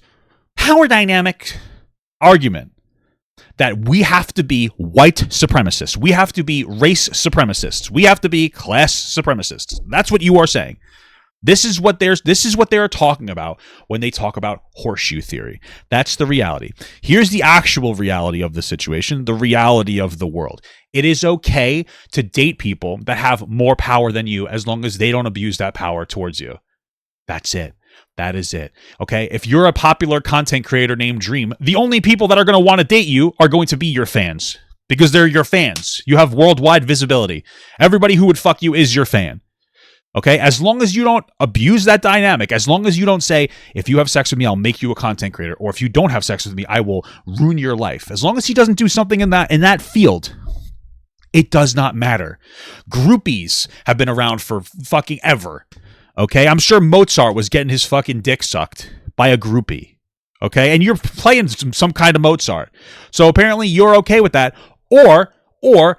power dynamic argument that we have to be white supremacists. We have to be race supremacists. We have to be class supremacists. That's what you are saying. This is what they're talking about when they talk about horseshoe theory. That's the reality. Here's the actual reality of the situation, the reality of the world. It is okay to date people that have more power than you as long as they don't abuse that power towards you. That's it. That is it. Okay? If you're a popular content creator named Dream, the only people that are going to want to date you are going to be your fans because they're your fans. You have worldwide visibility. Everybody who would fuck you is your fan. Okay? As long as you don't abuse that dynamic, as long as you don't say, if you have sex with me, I'll make you a content creator, or if you don't have sex with me, I will ruin your life. As long as he doesn't do something in that field, it does not matter. Groupies have been around for fucking ever. Okay, I'm sure Mozart was getting his fucking dick sucked by a groupie. Okay, and you're playing some kind of Mozart. So apparently you're okay with that. Or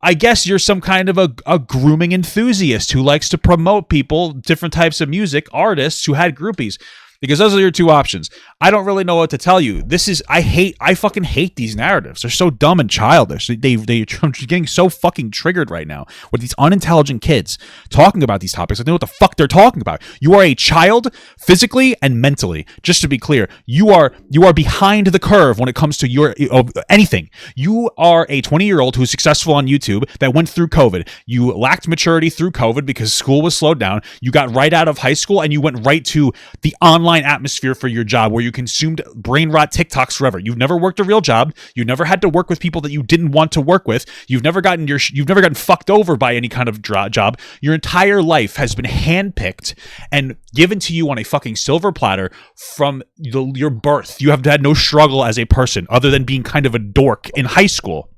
I guess you're some kind of a grooming enthusiast who likes to promote people, different types of music, artists who had groupies. Because those are your two options. I don't really know what to tell you. I fucking hate these narratives. They're so dumb and childish. I'm getting so fucking triggered right now with these unintelligent kids talking about these topics. I don't know what the fuck they're talking about. You are a child physically and mentally. Just to be clear, you are behind the curve when it comes to anything. You are a 20-year-old who's successful on YouTube that went through COVID. You lacked maturity through COVID because school was slowed down. You got right out of high school and you went right to the online atmosphere for your job where you consumed brain rot TikToks forever. You've never worked a real job. You never had to work with people that you didn't want to work with. You've never gotten fucked over by any kind of job. Your entire life has been handpicked and given to you on a fucking silver platter from your birth. You have had no struggle as a person other than being kind of a dork in high school.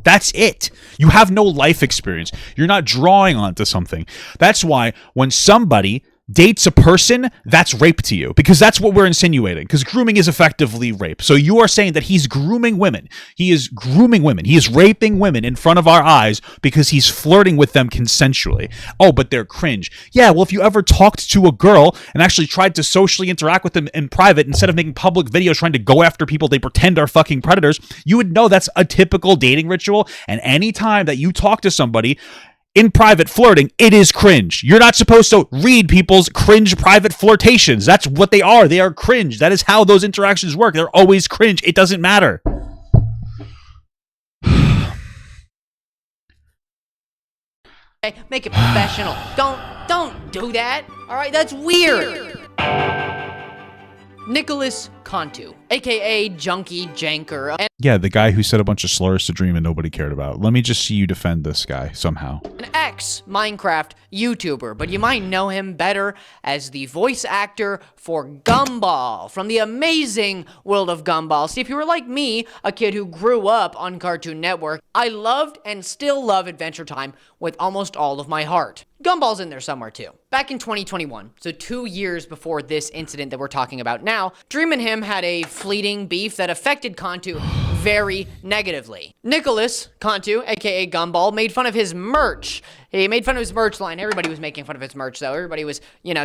That's it. You have no life experience. You're not drawing onto something. That's why when somebody dates a person, that's rape to you, because that's what we're insinuating, because grooming is effectively rape. So you are saying that he's grooming women. He is grooming women. He is raping women in front of our eyes because he's flirting with them consensually. Oh, but they're cringe. Yeah, well, if you ever talked to a girl and actually tried to socially interact with them in private instead of making public videos trying to go after people they pretend are fucking predators, you would know that's a typical dating ritual. And any time that you talk to somebody in private flirting, it is cringe. You're not supposed to read people's cringe private flirtations. That's what they are. They are cringe. That is how those interactions work. They're always cringe. It doesn't matter. Okay, make it professional. Don't do that. All right, that's weird. Nicholas Cantu, aka Junkie Janker, Yeah, the guy who said a bunch of slurs to Dream and nobody cared about. Let me just see you defend this guy somehow. an ex-Minecraft YouTuber, but you might know him better as the voice actor for Gumball from the amazing world of Gumball. See, if you were like me, a kid who grew up on Cartoon Network, I loved and still love Adventure Time with almost all of my heart. Gumball's in there somewhere too. Back in 2021, so 2 years before this incident that we're talking about now, Dream and him had a fleeting beef that affected Cantu very negatively. Nicholas Cantu, aka Gumball, made fun of his merch. He made fun of his merch line. Everybody was making fun of his merch, though. Everybody was,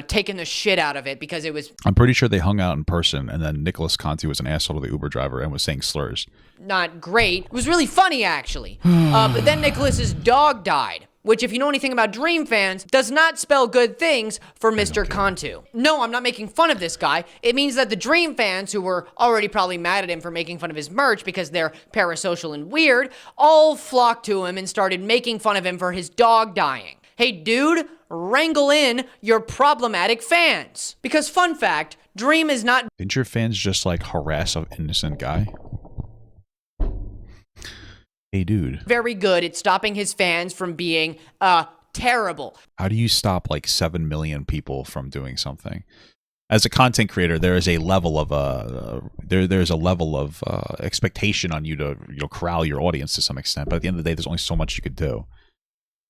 taking the shit out of it because it was I'm pretty sure they hung out in person, and then Nicholas Cantu was an asshole to the Uber driver and was saying slurs. not great. It was really funny, actually. But then Nicholas's dog died, which, if you know anything about Dream fans, does not spell good things for Mr. Cantu. No, I'm not making fun of this guy. It means that the Dream fans, who were already probably mad at him for making fun of his merch because they're parasocial and weird, all flocked to him and started making fun of him for his dog dying. Hey, dude, wrangle in your problematic fans. Because, fun fact, Dream is not Didn't your fans just like harass an innocent guy? Hey, dude. very good at stopping his fans from being, terrible. How do you stop like 7 million people from doing something? As a content creator, there is a level of there's a level of expectation on you to corral your audience to some extent. But at the end of the day, there's only so much you could do.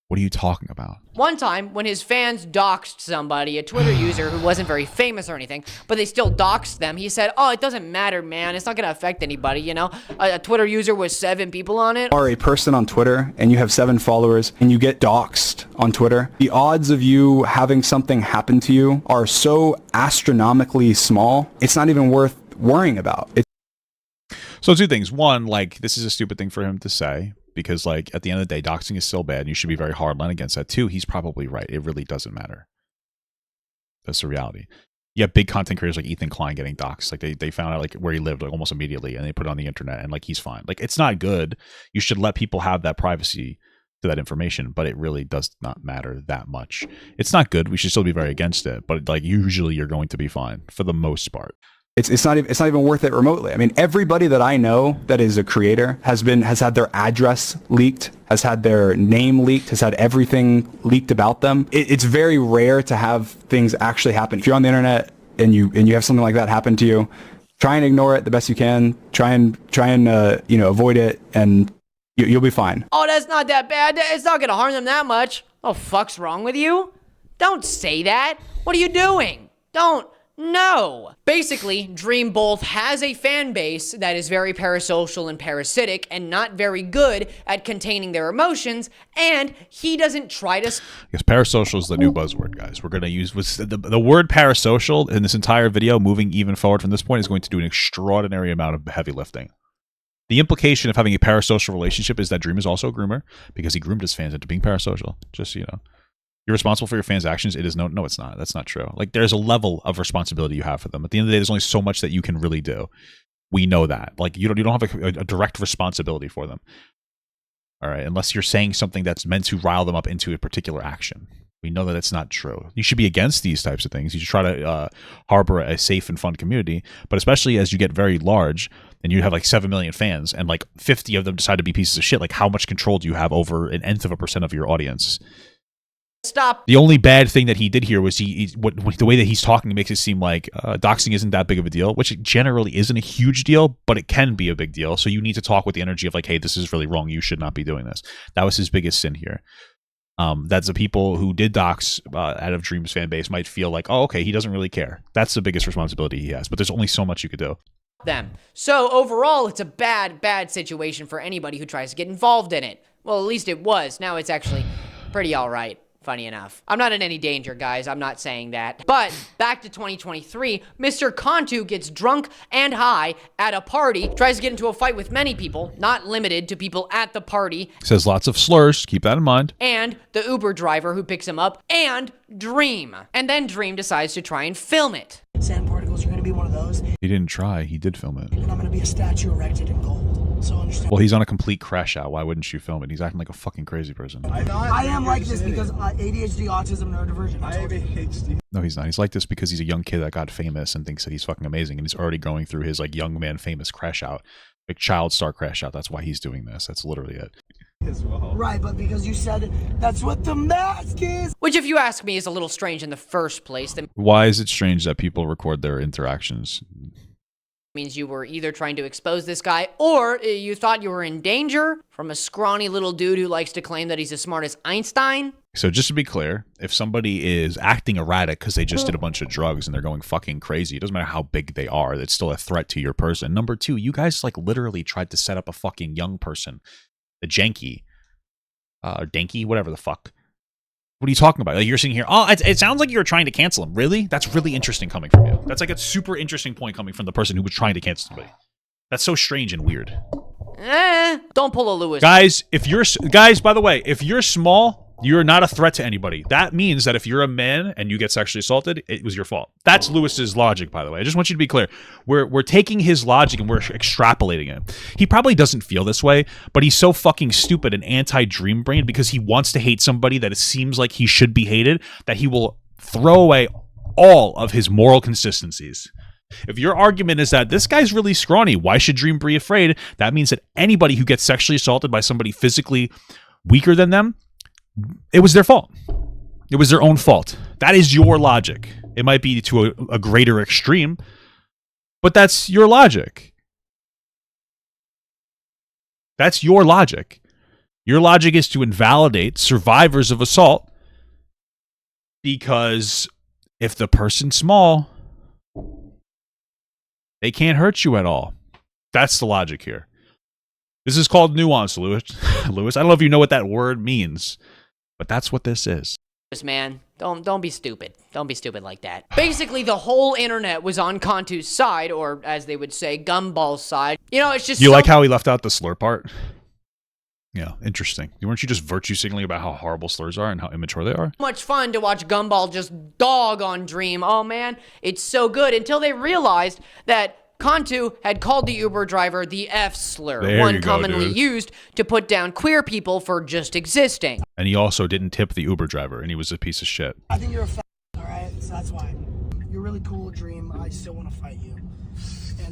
What are you talking about? One time, when his fans doxed somebody, a Twitter user who wasn't very famous or anything, but they still doxed them, he said, "Oh, it doesn't matter, man. It's not going to affect anybody, A Twitter user with 7 people on it." Are a person on Twitter and you have 7 followers and you get doxxed on Twitter, the odds of you having something happen to you are so astronomically small, it's not even worth worrying about. So 2 things. One, like, this is a stupid thing for him to say, because like at the end of the day, doxing is still bad and you should be very hardline against that. 2, he's probably right. It really doesn't matter. That's the reality. You have big content creators like Ethan Klein getting doxed. Like they found out like where he lived like almost immediately and they put it on the internet and like he's fine. Like it's not good. You should let people have that privacy to that information, but it really does not matter that much. It's not good. We should still be very against it, but like usually you're going to be fine for the most part. It's not even worth it remotely. I mean, everybody that I know that is a creator has had their address leaked, has had their name leaked, has had everything leaked about them. It's very rare to have things actually happen. If you're on the internet and you have something like that happen to you, try and ignore it the best you can. Try and avoid it, and you'll be fine. Oh, that's not that bad. It's not going to harm them that much. Oh, fuck's wrong with you? Don't say that. What are you doing? No. Basically, Dream both has a fan base that is very parasocial and parasitic and not very good at containing their emotions, and he doesn't try to... Because parasocial is the new buzzword, guys. We're going to use the word parasocial in this entire video, moving even forward from this point, is going to do an extraordinary amount of heavy lifting. The implication of having a parasocial relationship is that Dream is also a groomer because he groomed his fans into being parasocial. Just so you know. You're responsible for your fans' actions. It is no, it's not. That's not true. Like there's a level of responsibility you have for them. At the end of the day, there's only so much that you can really do. We know that. Like you don't have a direct responsibility for them. All right, unless you're saying something that's meant to rile them up into a particular action. We know that it's not true. You should be against these types of things. You should try to harbor a safe and fun community. But especially as you get very large and you have like 7 million fans and like 50 of them decide to be pieces of shit, like how much control do you have over an nth of a percent of your audience? Stop. The only bad thing that he did here was the way that he's talking makes it seem like doxing isn't that big of a deal, which it generally isn't a huge deal, but it can be a big deal. So you need to talk with the energy of like, hey, this is really wrong. You should not be doing this. That was his biggest sin here. That's the people who did dox out of Dream's fan base might feel like, oh, okay, he doesn't really care. That's the biggest responsibility he has. But there's only so much you could do. Them. So overall, it's a bad situation for anybody who tries to get involved in it. Well, at least it was. Now it's actually pretty all right. funny enough. I'm not in any danger, guys. I'm not saying that. But back to 2023, Mr. Cantu gets drunk and high at a party, tries to get into a fight with many people, not limited to people at the party. Says lots of slurs. Keep that in mind. And the Uber driver who picks him up, and Dream. And then Dream decides to try and film it. Sand particles, you're gonna be one of those, He didn't try. He did film it. and I'm gonna be a statue erected in gold. So understand. Well, he's on a complete crash out. Why wouldn't you film it? He's acting like a fucking crazy person. I am like this because ADHD, autism, neurodivergent. I have ADHD. No, he's not. He's like this because he's a young kid that got famous and thinks that he's fucking amazing, and he's already going through his like young man famous crash out, like child star crash out. That's why he's doing this. That's literally it. Right, but because you said that's what the mask is. Which, if you ask me, is a little strange in the first place. That Why is it strange that people record their interactions? means you were either trying to expose this guy or you thought you were in danger from a scrawny little dude who likes to claim that he's as smart as Einstein. So just to be clear, if somebody is acting erratic because they just did a bunch of drugs and they're going fucking crazy, it doesn't matter how big they are, it's still a threat to your person. Number two, you guys like literally tried to set up a fucking young person, the janky, danky, whatever the fuck. What are you talking about? Like you're sitting here, oh, it sounds like you were trying to cancel him. Really? That's really interesting coming from you. That's like a super interesting point coming from the person who was trying to cancel somebody. That's so strange and weird. Don't pull a Lewis. Guys, by the way, if you're small, you're not a threat to anybody. That means that if you're a man and you get sexually assaulted, it was your fault. That's Lewis's logic, by the way. I just want you to be clear. We're taking his logic and we're extrapolating it. He probably doesn't feel this way, but he's so fucking stupid and anti-dream brain because he wants to hate somebody that it seems like he should be hated, that he will throw away all of his moral consistencies. If your argument is that this guy's really scrawny, why should Dream be afraid? That means that anybody who gets sexually assaulted by somebody physically weaker than them, it was their fault. It was their own fault. That is your logic. It might be to a greater extreme, but that's your logic. That's your logic. Your logic is to invalidate survivors of assault because if the person's small, they can't hurt you at all. That's the logic here. This is called nuance, Lewis. Lewis, I don't know if you know what that word means, but that's what this is. Man, don't be stupid. Don't be stupid like that. Basically, the whole internet was on Cantu's side, or as they would say, Gumball's side. You know, it's just You like how he left out the slur part? Yeah, interesting. Weren't you just virtue signaling about how horrible slurs are and how immature they are? much fun to watch Gumball just dog on Dream. Oh man, it's so good until they realized that Cantu had called the Uber driver the F slur, There one you go, commonly dude. used to put down queer people for just existing. And he also didn't tip the Uber driver, and he was a piece of shit. I think you're a all right? So that's why. You're really cool, Dream. I still want to fight you.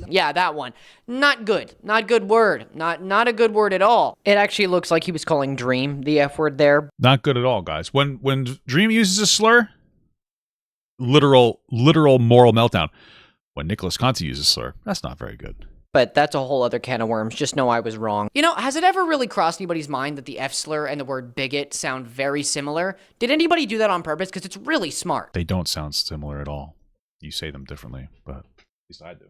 Yeah, that one. Not good. Not good word. Not a good word at all. It actually looks like he was calling Dream the F word there. Not good at all, guys. When Dream uses a slur, literal moral meltdown. When Nicholas Cantu uses a slur, that's not very good. But that's a whole other can of worms. Just know I was wrong. You know, has it ever really crossed anybody's mind that the F slur and the word bigot sound very similar? Did anybody do that on purpose? Because it's really smart. They don't sound similar at all. You say them differently, but at least I do.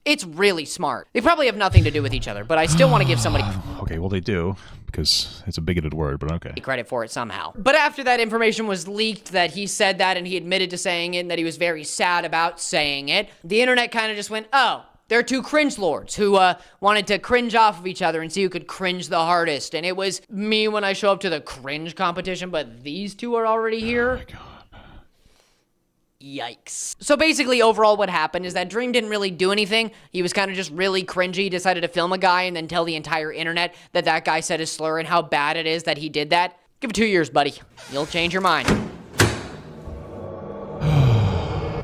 It's really smart. They probably have nothing to do with each other, but I still want to give somebody Okay, well they do, because it's a bigoted word, but okay. credit for it somehow. But after that information was leaked that he said that and he admitted to saying it and that he was very sad about saying it, the internet kind of just went, oh, they're two cringe lords who wanted to cringe off of each other and see who could cringe the hardest. And it was me when I show up to the cringe competition, but these two are already here. Oh my God. Yikes. So basically, overall, what happened is that Dream didn't really do anything. He was kind of just really cringy, he decided to film a guy and then tell the entire internet that that guy said his slur and how bad it is that he did that. Give it 2 years, buddy. You'll change your mind.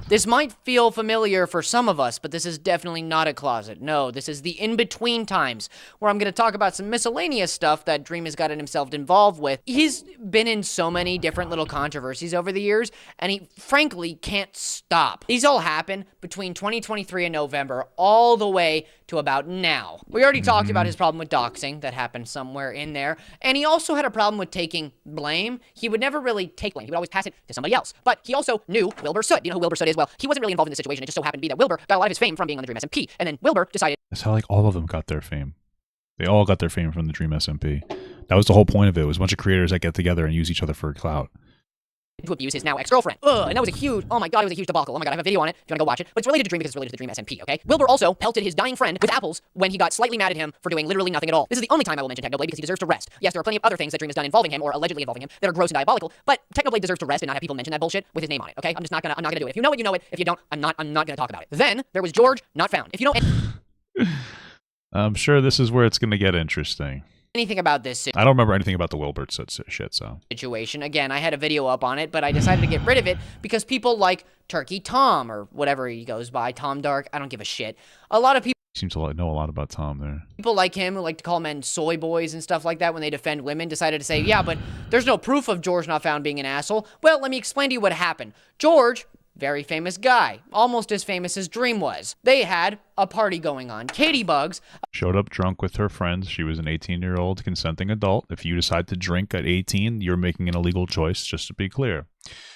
This might feel familiar for some of us, but this is definitely not a closet. No, this is the in-between times where I'm going to talk about some miscellaneous stuff that Dream has gotten himself involved with. He's been in so many different little controversies over the years, and he frankly can't stop. These all happen between 2023 and November, all the way to about now. We already talked about his problem with doxing that happened somewhere in there, and he also had a problem with taking blame. He would never really take blame. He would always pass it to somebody else. But he also knew Wilbur Soot. You know who Wilbur Soot is? Well, he wasn't really involved in the situation. It just so happened to be that Wilbur got a lot of his fame from being on the Dream SMP, and then Wilbur decided That's how like all of them got their fame. They all got their fame from the Dream SMP. That was the whole point of it. It was a bunch of creators that get together and use each other for clout. to abuse his now ex-girlfriend. Ugh, and that was a huge, oh my god, it was a huge debacle. Oh my god, I have a video on it if you want to go watch it. But it's related to Dream because it's related to the Dream SMP, okay? Wilbur also pelted his dying friend with apples when he got slightly mad at him for doing literally nothing at all. This is the only time I will mention Technoblade because he deserves to rest. Yes, there are plenty of other things that Dream has done involving him or allegedly involving him that are gross and diabolical, but Technoblade deserves to rest and not have people mention that bullshit with his name on it, okay? I'm not gonna do it. If you know it, you know it. If you don't, I'm not gonna talk about it. Then there was George, not found. If you know I'm sure this is where it's gonna get interesting. anything about this I don't remember anything about the Wilbert shit, so. situation, again, I had a video up on it, but I decided to get rid of it because people like Turkey Tom, or whatever he goes by, Tom Dark, I don't give a shit. A lot of people Seem to know a lot about Tom there. People like him who like to call men soy boys and stuff like that when they defend women decided to say, yeah, but there's no proof of George not found being an asshole. Well, let me explain to you what happened. George, very famous guy, almost as famous as Dream was. They had a party going on. Katie Bugs Showed up drunk with her friends. She was an 18-year-old consenting adult. If you decide to drink at 18, you're making an illegal choice, just to be clear.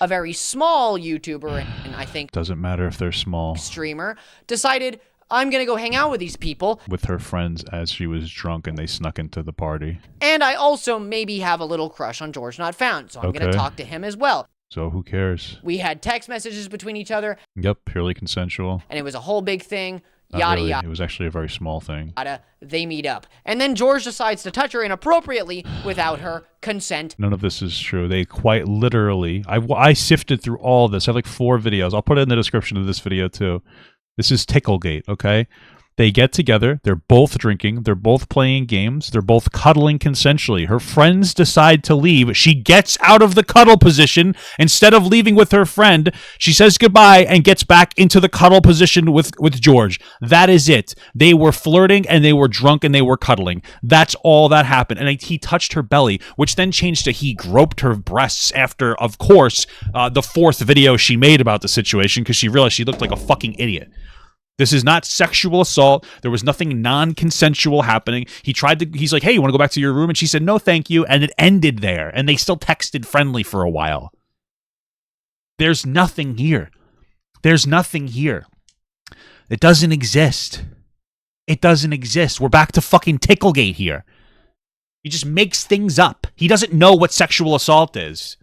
A very small YouTuber and I think Doesn't matter if they're small. streamer, decided, I'm gonna go hang out with these people, With her friends as she was drunk and they snuck into the party. and I also maybe have a little crush on George Not Found, so I'm gonna Okay. talk to him as well. So who cares? We had text messages between each other, Yep, purely consensual. and it was a whole big thing, Not yada really. yada. It was actually a very small thing. They meet up. And then George decides to touch her inappropriately without her consent. None of this is true. They quite literally... I sifted through all this. I have like 4 videos. I'll put it in the description of this video too. This is Ticklegate, okay? They get together. They're both drinking. They're both playing games. They're both cuddling consensually. Her friends decide to leave. She gets out of the cuddle position. Instead of leaving with her friend, she says goodbye and gets back into the cuddle position with George. That is it. They were flirting and they were drunk and they were cuddling. That's all that happened. And he touched her belly, which then changed to he groped her breasts after, of course, the 4th video she made about the situation because she realized she looked like a fucking idiot. This is not sexual assault. There was nothing non-consensual happening. He's like, hey, you want to go back to your room? And she said, no, thank you. And it ended there. And they still texted friendly for a while. There's nothing here. There's nothing here. It doesn't exist. It doesn't exist. We're back to fucking Ticklegate here. He just makes things up. He doesn't know what sexual assault is.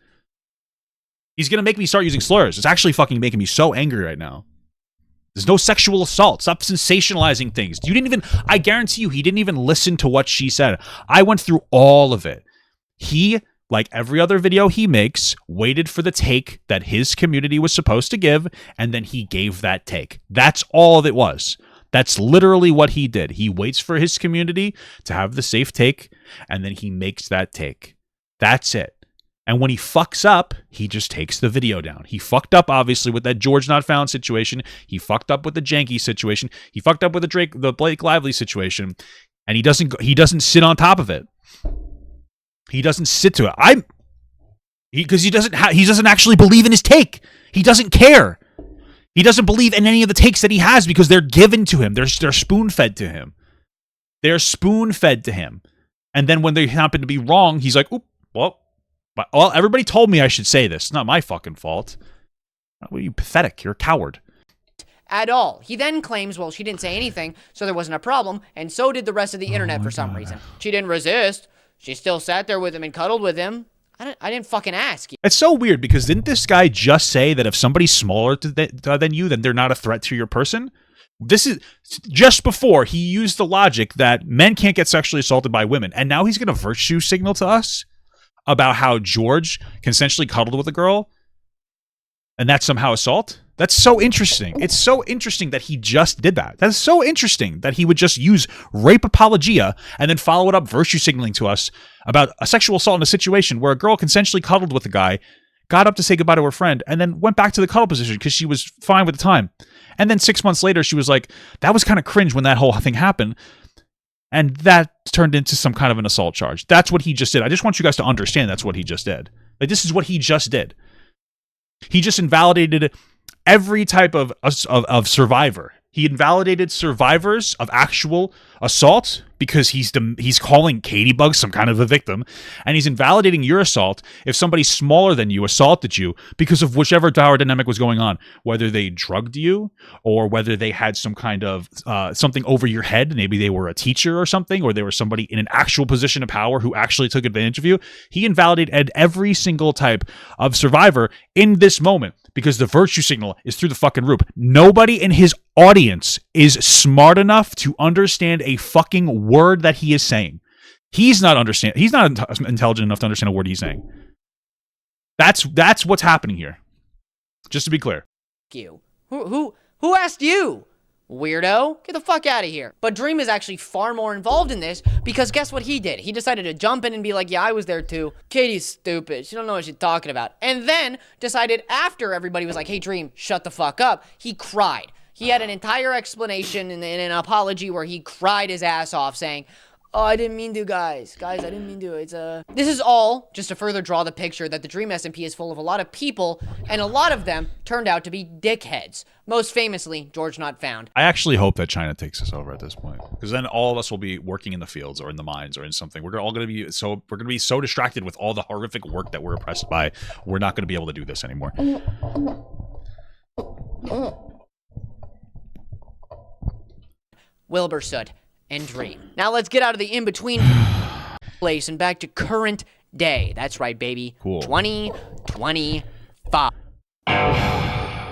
He's going to make me start using slurs. It's actually fucking making me so angry right now. There's no sexual assault. Stop sensationalizing things. I guarantee you, he didn't even listen to what she said. I went through all of it. He, like every other video he makes, waited for the take that his community was supposed to give, and then he gave that take. That's all it was. That's literally what he did. He waits for his community to have the safe take, and then he makes that take. That's it. And when he fucks up, he just takes the video down. He fucked up, obviously, with that George Not Found situation. He fucked up with the Janky situation. He fucked up with the Blake Lively situation. And he doesn't sit on top of it. He doesn't sit to it. Because he doesn't actually believe in his take. He doesn't care. He doesn't believe in any of the takes that he has because they're given to him. They're spoon-fed to him. They're spoon-fed to him. And then when they happen to be wrong, he's like, oop, well, everybody told me I should say this. It's not my fucking fault. Well, you pathetic. You're a coward. At all. He then claims, well, she didn't say anything, so there wasn't a problem, and so did the rest of the internet for some reason. She didn't resist. She still sat there with him and cuddled with him. I didn't fucking ask you. It's so weird because didn't this guy just say that if somebody's smaller than you, then they're not a threat to your person? This is just before he used the logic that men can't get sexually assaulted by women, and now he's going to virtue signal to us about how George consensually cuddled with a girl, and that's somehow assault? That's so interesting. It's so interesting that he just did that. That's so interesting that he would just use rape apologia and then follow it up virtue signaling to us about a sexual assault in a situation where a girl consensually cuddled with a guy, got up to say goodbye to her friend, and then went back to the cuddle position because she was fine with the time. And then 6 months later, she was like, that was kind of cringe when that whole thing happened. And that turned into some kind of an assault charge. That's what he just did. I just want you guys to understand that's what he just did. Like, this is what he just did. He just invalidated every type of survivor. He invalidated survivors of actual assault because he's calling Katie Bug some kind of a victim, and he's invalidating your assault if somebody smaller than you assaulted you because of whichever power dynamic was going on, whether they drugged you or whether they had some kind of something over your head. Maybe they were a teacher or something, or they were somebody in an actual position of power who actually took advantage of you. He invalidated every single type of survivor in this moment because the virtue signal is through the fucking roof. Nobody in his audience is smart enough to understand a fucking word that he is saying. He's not intelligent enough to understand a word he's saying. That's what's happening here. Just to be clear. You. Who asked you? Weirdo, get the fuck out of here. But Dream is actually far more involved in this because guess what he did? He decided to jump in and be like, yeah, I was there too. Katie's stupid. She don't know what she's talking about. And then decided after everybody was like, hey, Dream, shut the fuck up, he cried. He had an entire explanation and an apology where he cried his ass off saying, oh, I didn't mean to, guys. Guys, I didn't mean to. This is all just to further draw the picture that the Dream SMP is full of a lot of people, and a lot of them turned out to be dickheads. Most famously, George Not Found. I actually hope that China takes us over at this point, because then all of us will be working in the fields or in the mines or in something. We're all going to be so distracted with all the horrific work that we're oppressed by. We're not going to be able to do this anymore. Wilbur Soot and Dream. Now let's get out of the in-between place and back to current day. That's right, baby. Cool. 2025.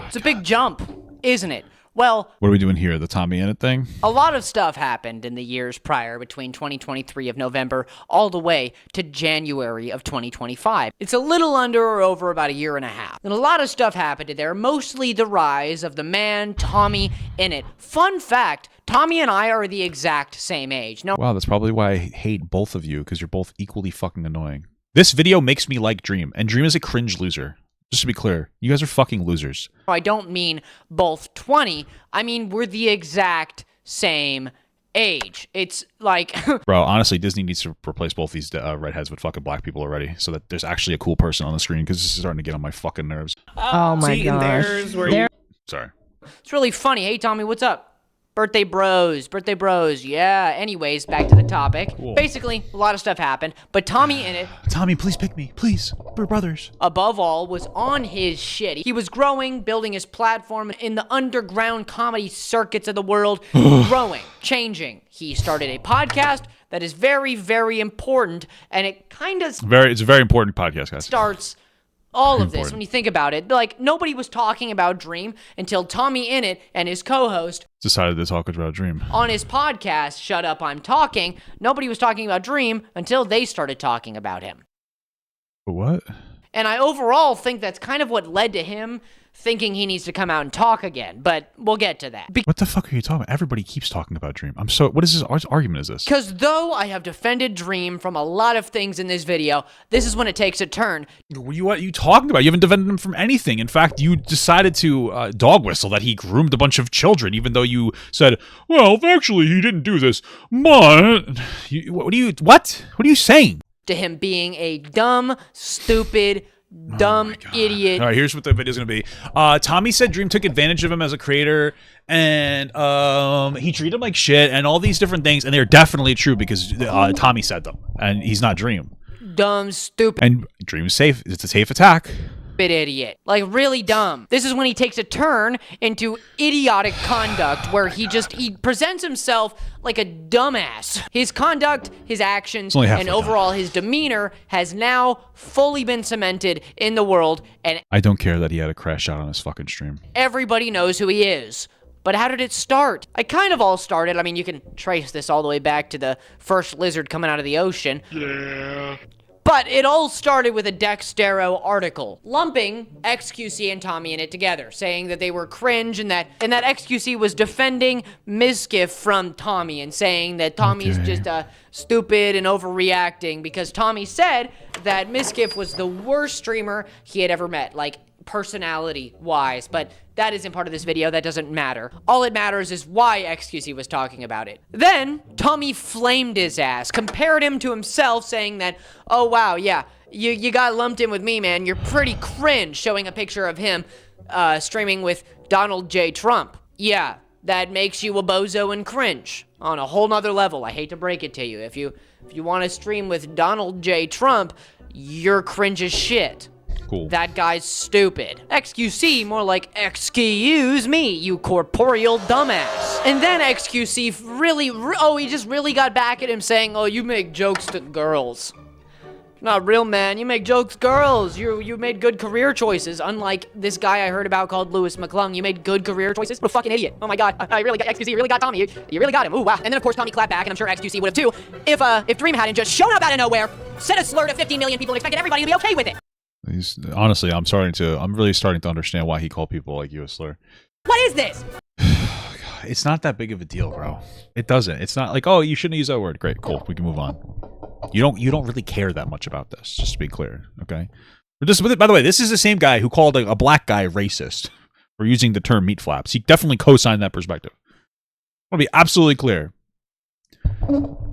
It's a big jump, isn't it? Well, what are we doing here? The Tommy Innit thing? a lot of stuff happened in the years prior between 2023 of November all the way to January of 2025. It's a little under or over about a year and a half. And a lot of stuff happened in there, mostly the rise of the man Tommy Innit. Fun fact, Tommy and I are the exact same age. Now, Wow, that's probably why I hate both of you, because you're both equally fucking annoying. This video makes me like Dream, and Dream is a cringe loser. Just to be clear, you guys are fucking losers. I don't mean both 20. I mean, we're the exact same age. It's like... Bro, honestly, Disney needs to replace both these redheads with fucking black people already, so that there's actually a cool person on the screen, because this is starting to get on my fucking nerves. Oh my gosh. Sorry. It's really funny. Hey, Tommy, what's up? Birthday bros. Yeah. Anyways, back to the topic. Cool. Basically, a lot of stuff happened, but Tommy Innit, Tommy, please pick me. Please. We're brothers. above all, was on his shit. He was growing, building his platform in the underground comedy circuits of the world, growing, changing. He started a podcast that is very, very important, and it kind of It's a very important podcast, guys. starts all of this Important. when you think about it. Like, nobody was talking about Dream until Tommy Innit and his co-host Decided to talk about Dream. on his podcast, Shut Up, I'm Talking. Nobody was talking about Dream until they started talking about him. What? And I overall think that's kind of what led to him thinking he needs to come out and talk again, but we'll get to that. What the fuck are you talking about? Everybody keeps talking about Dream. What is this? What argument is this? Because though I have defended Dream from a lot of things in this video, this is when it takes a turn. What are you talking about? You haven't defended him from anything. In fact, you decided to dog whistle that he groomed a bunch of children, even though you said, well, actually, he didn't do this. What are you saying? To him being a dumb, stupid, dumb idiot. All right, here's what the video's gonna be. Tommy said Dream took advantage of him as a creator, and he treated him like shit, and all these different things, and they're definitely true because Tommy said them, and he's not Dream. Dumb, stupid. And Dream's safe. It's a safe attack. Idiot. Like, really dumb. This is when he takes a turn into idiotic conduct where he presents himself like a dumbass. His conduct, his actions, only and halfway overall his demeanor has now fully been cemented in the world, and I don't care that he had a crash out on his fucking stream. everybody knows who he is. But how did it start? I kind of all started. I mean, you can trace this all the way back to the first lizard coming out of the ocean. Yeah. But it all started with a Dextero article, lumping XQC and Tommy Innit together, saying that they were cringe and that XQC was defending Mizkif from Tommy and saying that Tommy's just stupid and overreacting because Tommy said that Mizkif was the worst streamer he had ever met, like personality-wise, but that isn't part of this video. That doesn't matter. All it matters is why XQC was talking about it. Then, Tommy flamed his ass, compared him to himself, saying that, oh wow, yeah, you got lumped in with me, man. You're pretty cringe, showing a picture of him streaming with Donald J. Trump. Yeah, that makes you a bozo and cringe. on a whole nother level. I hate to break it to you. If you want to stream with Donald J. Trump, you're cringe as shit. Cool. That guy's stupid. XQC, more like excuse me, you corporeal dumbass. And then XQC he just really got back at him saying, oh, you make jokes to girls. Not real, man. You make jokes, girls. You made good career choices. Unlike this guy I heard about called Louis McClung. You made good career choices. What a fucking idiot. Oh my god. I really got XQC. You really got Tommy. You really got him. Ooh, wow. And then of course Tommy clapped back, and I'm sure XQC would have too. If Dream hadn't just shown up out of nowhere, said a slur to 15 million people, and expected everybody to be okay with it. Honestly, I'm really starting to understand why he called people like you a slur. What is this? It's not that big of a deal, bro. It doesn't. It's not like, oh, you shouldn't use that word. Great, cool. We can move on. You don't really care that much about this, just to be clear, okay? By the way, this is the same guy who called a black guy racist for using the term meat flaps. He definitely co-signed that perspective. I'll be absolutely clear.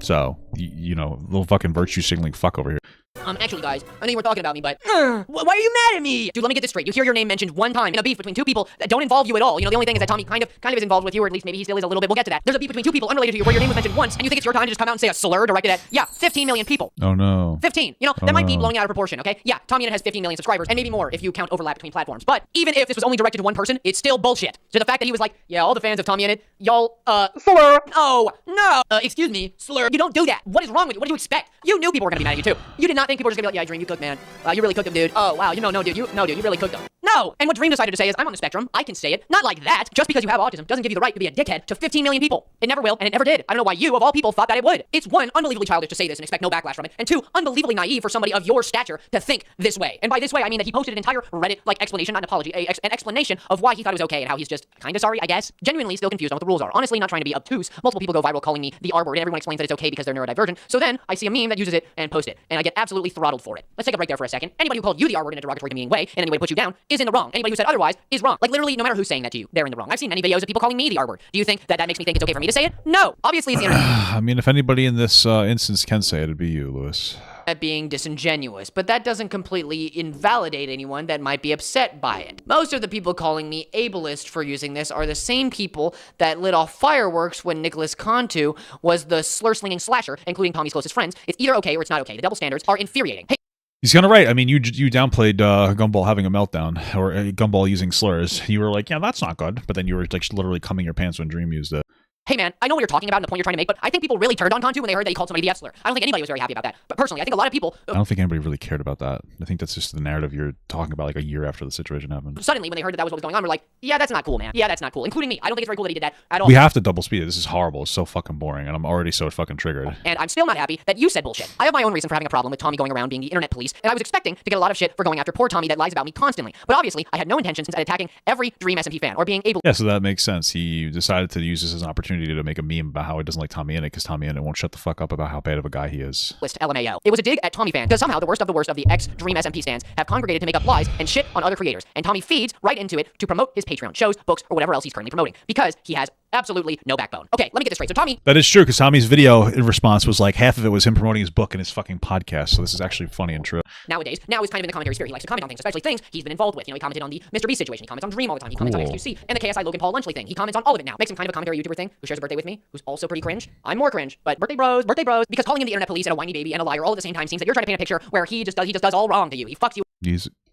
So, little fucking virtue signaling fuck over here. Actually, guys, I know you weren't talking about me, but why are you mad at me? Dude, let me get this straight. You hear your name mentioned one time in a beef between two people that don't involve you at all. The only thing is that Tommy kind of is involved with you, or at least maybe he still is a little bit. We'll get to that. There's a beef between two people unrelated to you where your name was mentioned once, and you think it's your time to just come out and say a slur directed at, 15 million people. Oh, no. 15. That might be blowing out of proportion, okay? Yeah, Tommy has 15 million subscribers, and maybe more if you count overlap between platforms. But even if this was only directed to one person, it's still bullshit. So the fact that he was like, yeah, all the fans of Tommy in it, y'all, slur. Oh, no. Excuse me, slur. You don't do that. What is wrong with you? What did you expect? You knew people were gonna be mad at you, too. You did not think people were just gonna be like, yeah, Dream, you cooked, man. You really cooked him, dude. Oh, wow. No, dude, you really cooked him. No! And what Dream decided to say is, I'm on the spectrum. I can say it. Not like that. Just because you have autism doesn't give you the right to be a dickhead to 15 million people. It never will, and it never did. I don't know why you, of all people, thought that it would. It's one, unbelievably childish to say this and expect no backlash from it, and two, unbelievably naive for somebody of your stature to think this way. And by this way, I mean that he posted an entire Reddit-like explanation, not an apology, an explanation of why he thought it was okay and how he's just kinda sorry, I guess. Genuinely still confused on what the rules are. Honestly, not trying to be obtuse. Multiple people go viral calling me the R word, and everyone explains that it's okay because they're neurodivergent. So then, I see a meme that uses it and post it, and I get absolutely throttled for it. Let's take a break there for a second. Anybody who called you the R word in a derogatory demeaning way, in any way to put you down, is in the wrong. Anybody who said otherwise is wrong. Like literally, no matter who's saying that to you, they're in the wrong. I've seen many videos of people calling me the R word. Do you think that makes me think it's okay for me to say it? No. Obviously, it's the internet. I mean, if anybody in this instance can say it, it'd be you, Lewis. Being disingenuous, but that doesn't completely invalidate anyone that might be upset by it. Most of the people calling me ableist for using this are the same people that lit off fireworks when Nicholas Cantu was the slur-slinging slasher, including Tommy's closest friends. It's either okay or it's not okay. The double standards are infuriating. Hey, he's kind of right. I mean, you downplayed Gumball having a meltdown, or Gumball using slurs. You were like, yeah, that's not good. But then you were like literally cumming your pants when Dream used it. Hey man, I know what you're talking about and the point you're trying to make, but I think people really turned on Cantu when they heard that he called somebody the F-slur. I don't think anybody was very happy about that. But personally, I think a lot of people... I don't think anybody really cared about that. I think that's just the narrative you're talking about like a year after the situation happened. Suddenly, when they heard that was what was going on, we're like, yeah, that's not cool, man. Yeah, that's not cool. Including me. I don't think it's very cool that he did that at all. We have to double speed it. This is horrible. It's so fucking boring, and I'm already so fucking triggered. And I'm still not happy that you said bullshit. I have my own reason for having a problem with Tommy going around being the internet police, and I was expecting to get a lot of shit for going after poor Tommy that lies about me constantly. But obviously, I had no intentions at attacking every Dream SMP fan or being able... Yeah, so that makes sense. He decided to use this as an opportunity to make a meme about how he doesn't like Tommy in it because Tommy in it won't shut the fuck up about how bad of a guy he is. List LMAO. It was a dig at Tommy fans because somehow the worst of the ex-Dream SMP stands have congregated to make up lies and shit on other creators, and Tommy feeds right into it to promote his Patreon shows, books, or whatever else he's currently promoting because he has absolutely no backbone. Okay, let me get this straight. So Tommy... That is true, because Tommy's video in response was like half of it was him promoting his book and his fucking podcast, so this is actually funny and true. Nowadays, now is kind of in the commentary sphere. He likes to comment on things, especially things he's been involved with. He commented on the Mr. Beast situation. He comments on Dream all the time. He comments on XQC and the KSI Logan Paul Lunchley thing. He comments on all of it now. Makes him kind of a commentary YouTuber thing who shares a birthday with me, who's also pretty cringe. I'm more cringe, but birthday bros. Because calling him the internet police and a whiny baby and a liar all at the same time seems that you're trying to paint a picture where he just does all wrong to you. He fucks you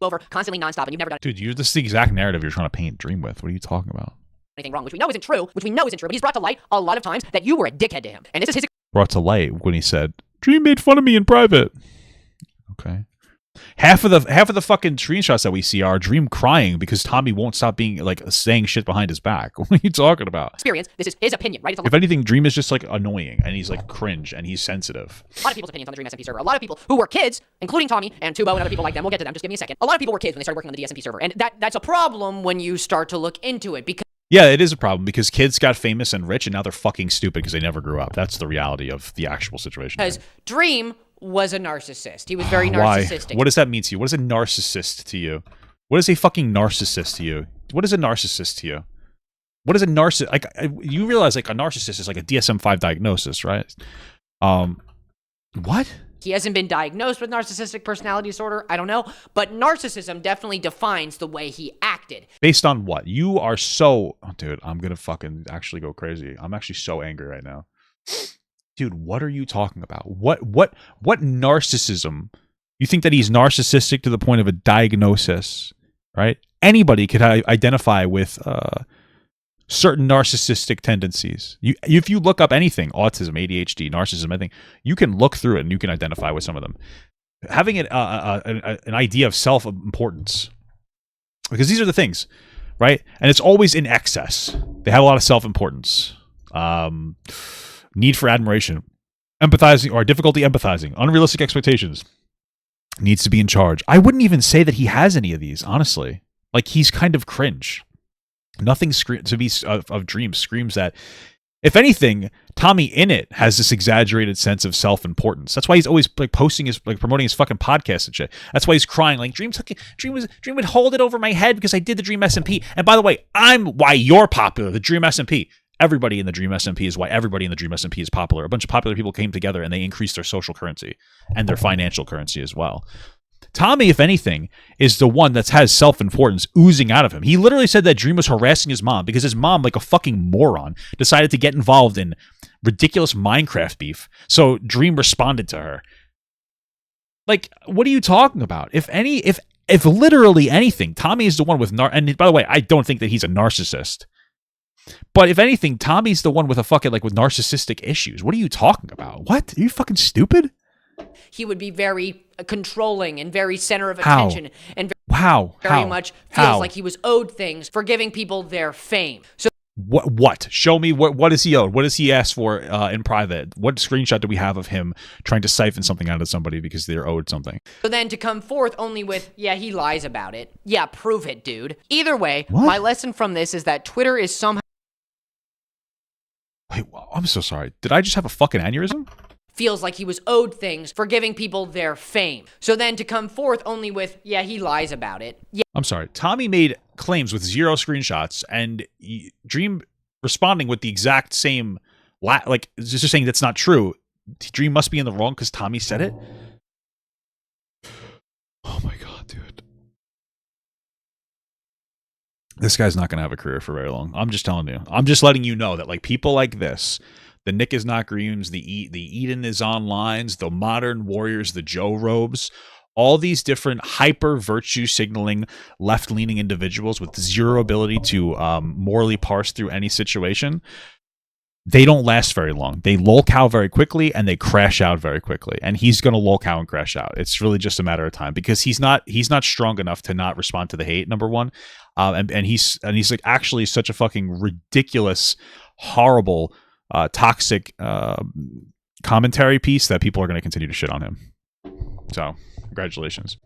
over constantly nonstop, and you've never done... Dude, this is the exact narrative you're trying to paint Dream with. What are you talking about? Anything wrong, which we know isn't true, but he's brought to light a lot of times that you were a dickhead to him. And this is his... Brought to light when he said, Dream made fun of me in private. Okay. Half of the fucking screenshots that we see are Dream crying because Tommy won't stop being like saying shit behind his back. What are you talking about? Experience. This is his opinion, right? If anything, Dream is just like annoying and he's like cringe and he's sensitive. A lot of people's opinions on the Dream SMP server. A lot of people who were kids, including Tommy and Tubo and other people like them. We'll get to them. Just give me a second. A lot of people were kids when they started working on the DSMP server, and that's a problem when you start to look into it because... Yeah, it is a problem because kids got famous and rich and now they're fucking stupid because they never grew up. That's the reality of the actual situation. Because Dream was a narcissist. He was very narcissistic. Why? What does that mean to you? What is a narcissist to you? What is a fucking narcissist to you? What is a narcissist to you? What is a narcissist? Like, you realize like a narcissist is like a DSM-5 diagnosis, right? What? He hasn't been diagnosed with narcissistic personality disorder. I don't know. But narcissism definitely defines the way he acted. Based on what? You are so... Oh, dude, I'm going to fucking actually go crazy. I'm actually so angry right now. Dude, what are you talking about? What narcissism? You think that he's narcissistic to the point of a diagnosis, right? Anybody could identify with certain narcissistic tendencies. If you look up anything, autism, ADHD, narcissism, anything, you can look through it and you can identify with some of them. Having an idea of self-importance, because these are the things, right? And it's always in excess. They have a lot of self-importance. Need for admiration, empathizing, or difficulty empathizing, unrealistic expectations, needs to be in charge. I wouldn't even say that he has any of these, honestly. Like, he's kind of cringe. Nothing of Dream screams that. If anything, Tommy Innit has this exaggerated sense of self-importance. That's why he's always like posting his, like, promoting his fucking podcast and shit. That's why he's crying like Dream would hold it over my head because I did the Dream SMP. And by the way, I'm why you're popular, the Dream SMP. Everybody in the Dream SMP is why everybody in the Dream SMP is popular. A bunch of popular people came together and they increased their social currency and their financial currency as well. Tommy, if anything, is the one that has self-importance oozing out of him. He literally said that Dream was harassing his mom because his mom, like a fucking moron, decided to get involved in ridiculous Minecraft beef. So Dream responded to her. Like, what are you talking about? If literally anything, Tommy is the one with and by the way, I don't think that he's a narcissist. But if anything, Tommy's the one with with narcissistic issues. What are you talking about? What? Are you fucking stupid? He would be very controlling and very center of attention. And very much feels like he was owed things for giving people their fame. So what? Show me what is he owed? What does he ask for in private? What screenshot do we have of him trying to siphon something out of somebody because they're owed something? So then to come forth only with, yeah, he lies about it. Yeah, prove it, dude. Either way, what? My lesson from this is that Twitter is somehow... Wait, I'm so sorry. Did I just have a fucking aneurysm? Feels like he was owed things for giving people their fame. So then to come forth only with, yeah, he lies about it. Yeah. I'm sorry. Tommy made claims with 0 screenshots and Dream responding with the exact same, like, just saying that's not true. Dream must be in the wrong because Tommy said it. Oh my God, dude. This guy's not going to have a career for very long. I'm just telling you. I'm just letting you know that, like, people like this, the Nick is not Greens, the Eden is on lines, the Modern Warriors, the Joe Robes, all these different hyper virtue signaling left-leaning individuals with 0 ability to morally parse through any situation, they don't last very long. They lolcow very quickly and they crash out very quickly. And he's going to lolcow and crash out. It's really just a matter of time because he's not strong enough to not respond to the hate, number one. And he's like actually such a fucking ridiculous, horrible, toxic commentary piece that people are going to continue to shit on him. So, congratulations.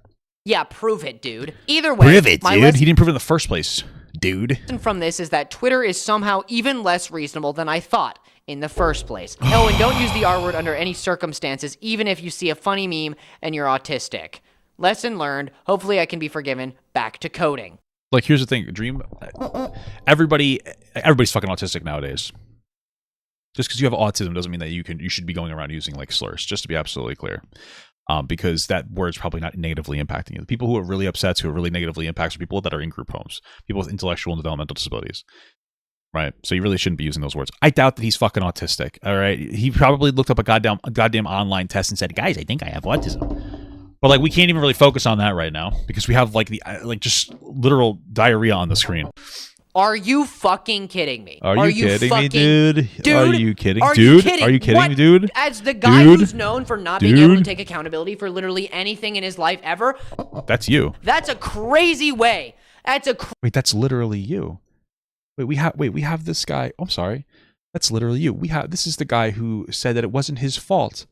Yeah, prove it, dude. Either way, prove it, dude. He didn't prove it in the first place, dude. From this is that Twitter is somehow even less reasonable than I thought in the first place. Oh, and don't use the R word under any circumstances, even if you see a funny meme and you're autistic. Lesson learned. Hopefully I can be forgiven. Back to coding. Like, here's the thing, Dream. Everybody's fucking autistic nowadays. Just because you have autism doesn't mean that you should be going around using like slurs. Just to be absolutely clear, because that word's probably not negatively impacting you. The people who are really upset, who are really negatively impacted, are people that are in group homes, people with intellectual and developmental disabilities. Right, so you really shouldn't be using those words. I doubt that he's fucking autistic. All right, he probably looked up a goddamn online test and said, "Guys, I think I have autism." But like, we can't even really focus on that right now because we have like just literal diarrhea on the screen. Are you fucking kidding me? Are you kidding me, dude? Dude? Are you kidding? Dude? Are you kidding me, dude? As the guy who's known for not being able to take accountability for literally anything in his life ever. That's you. That's a crazy way. Wait, that's literally you. Wait, we have this guy. Oh, I'm sorry. That's literally you. This is the guy who said that it wasn't his fault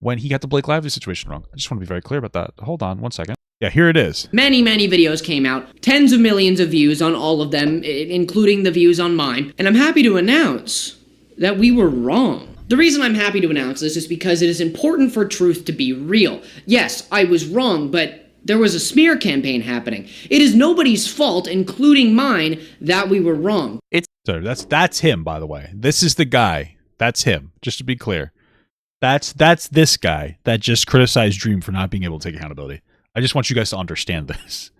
when he got the Blake Lively situation wrong. I just want to be very clear about that. Hold on one second. Yeah, here it is. Many videos came out, tens of millions of views on all of them, including the views on mine, and I'm happy to announce that we were wrong. The reason I'm happy to announce this is because it is important for truth to be real. Yes, I was wrong, but there was a smear campaign happening. It is nobody's fault, including mine, that we were wrong. So that's him, by the way. This is the guy. That's him, just to be clear. That's this guy that just criticized Dream for not being able to take accountability. I just want you guys to understand this.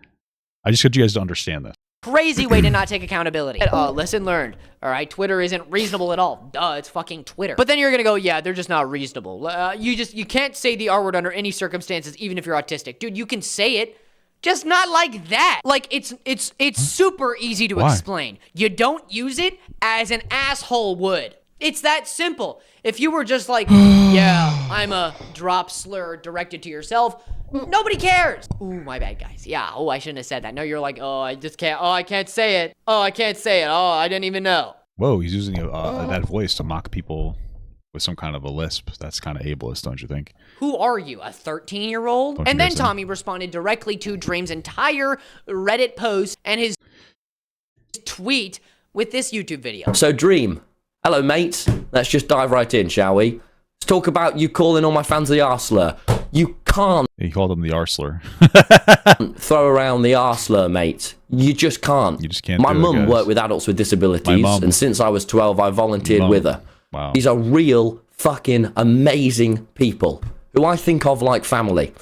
crazy way to not take accountability. Lesson learned. All right, Twitter isn't reasonable at all. Duh, it's fucking Twitter. But then you're gonna go, yeah, they're just not reasonable. You can't say the R word under any circumstances, even if you're autistic. Dude, you can say it, just not like that. Like, it's super easy to explain. You don't use it as an asshole would. It's that simple. If you were just like, yeah, I'm a drop slur directed to yourself, nobody cares. Ooh, my bad, guys. Yeah, oh, I shouldn't have said that. No, you're like, oh, I just can't. Oh, I can't say it. Oh, I can't say it. Oh, I didn't even know. Whoa, he's using that voice to mock people with some kind of a lisp. That's kind of ableist, don't you think? Who are you, a 13-year-old? And then Tommy responded directly to Dream's entire Reddit post and his tweet with this YouTube video. So Dream, hello mate, let's just dive right in, shall we? Let's talk about you calling all my fans the arslur. You can't He called him the arsler. throw around the arslur, mate. You just can't. You just can't My do it, mum guys. worked with adults with disabilities, and since I was 12, I volunteered with her. Wow. These are real fucking amazing people who I think of like family,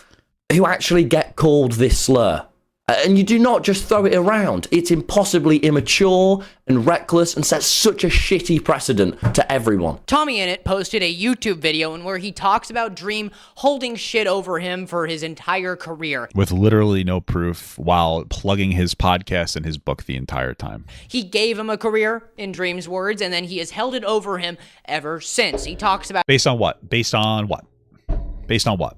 who actually get called this slur. And you do not just throw it around. It's impossibly immature and reckless and sets such a shitty precedent to everyone. Tommy in it posted a YouTube video in where he talks about Dream holding shit over him for his entire career. With literally no proof, while plugging his podcast and his book the entire time. He gave him a career, in Dream's words, and then he has held it over him ever since. He talks about... Based on what? Based on what? Based on what?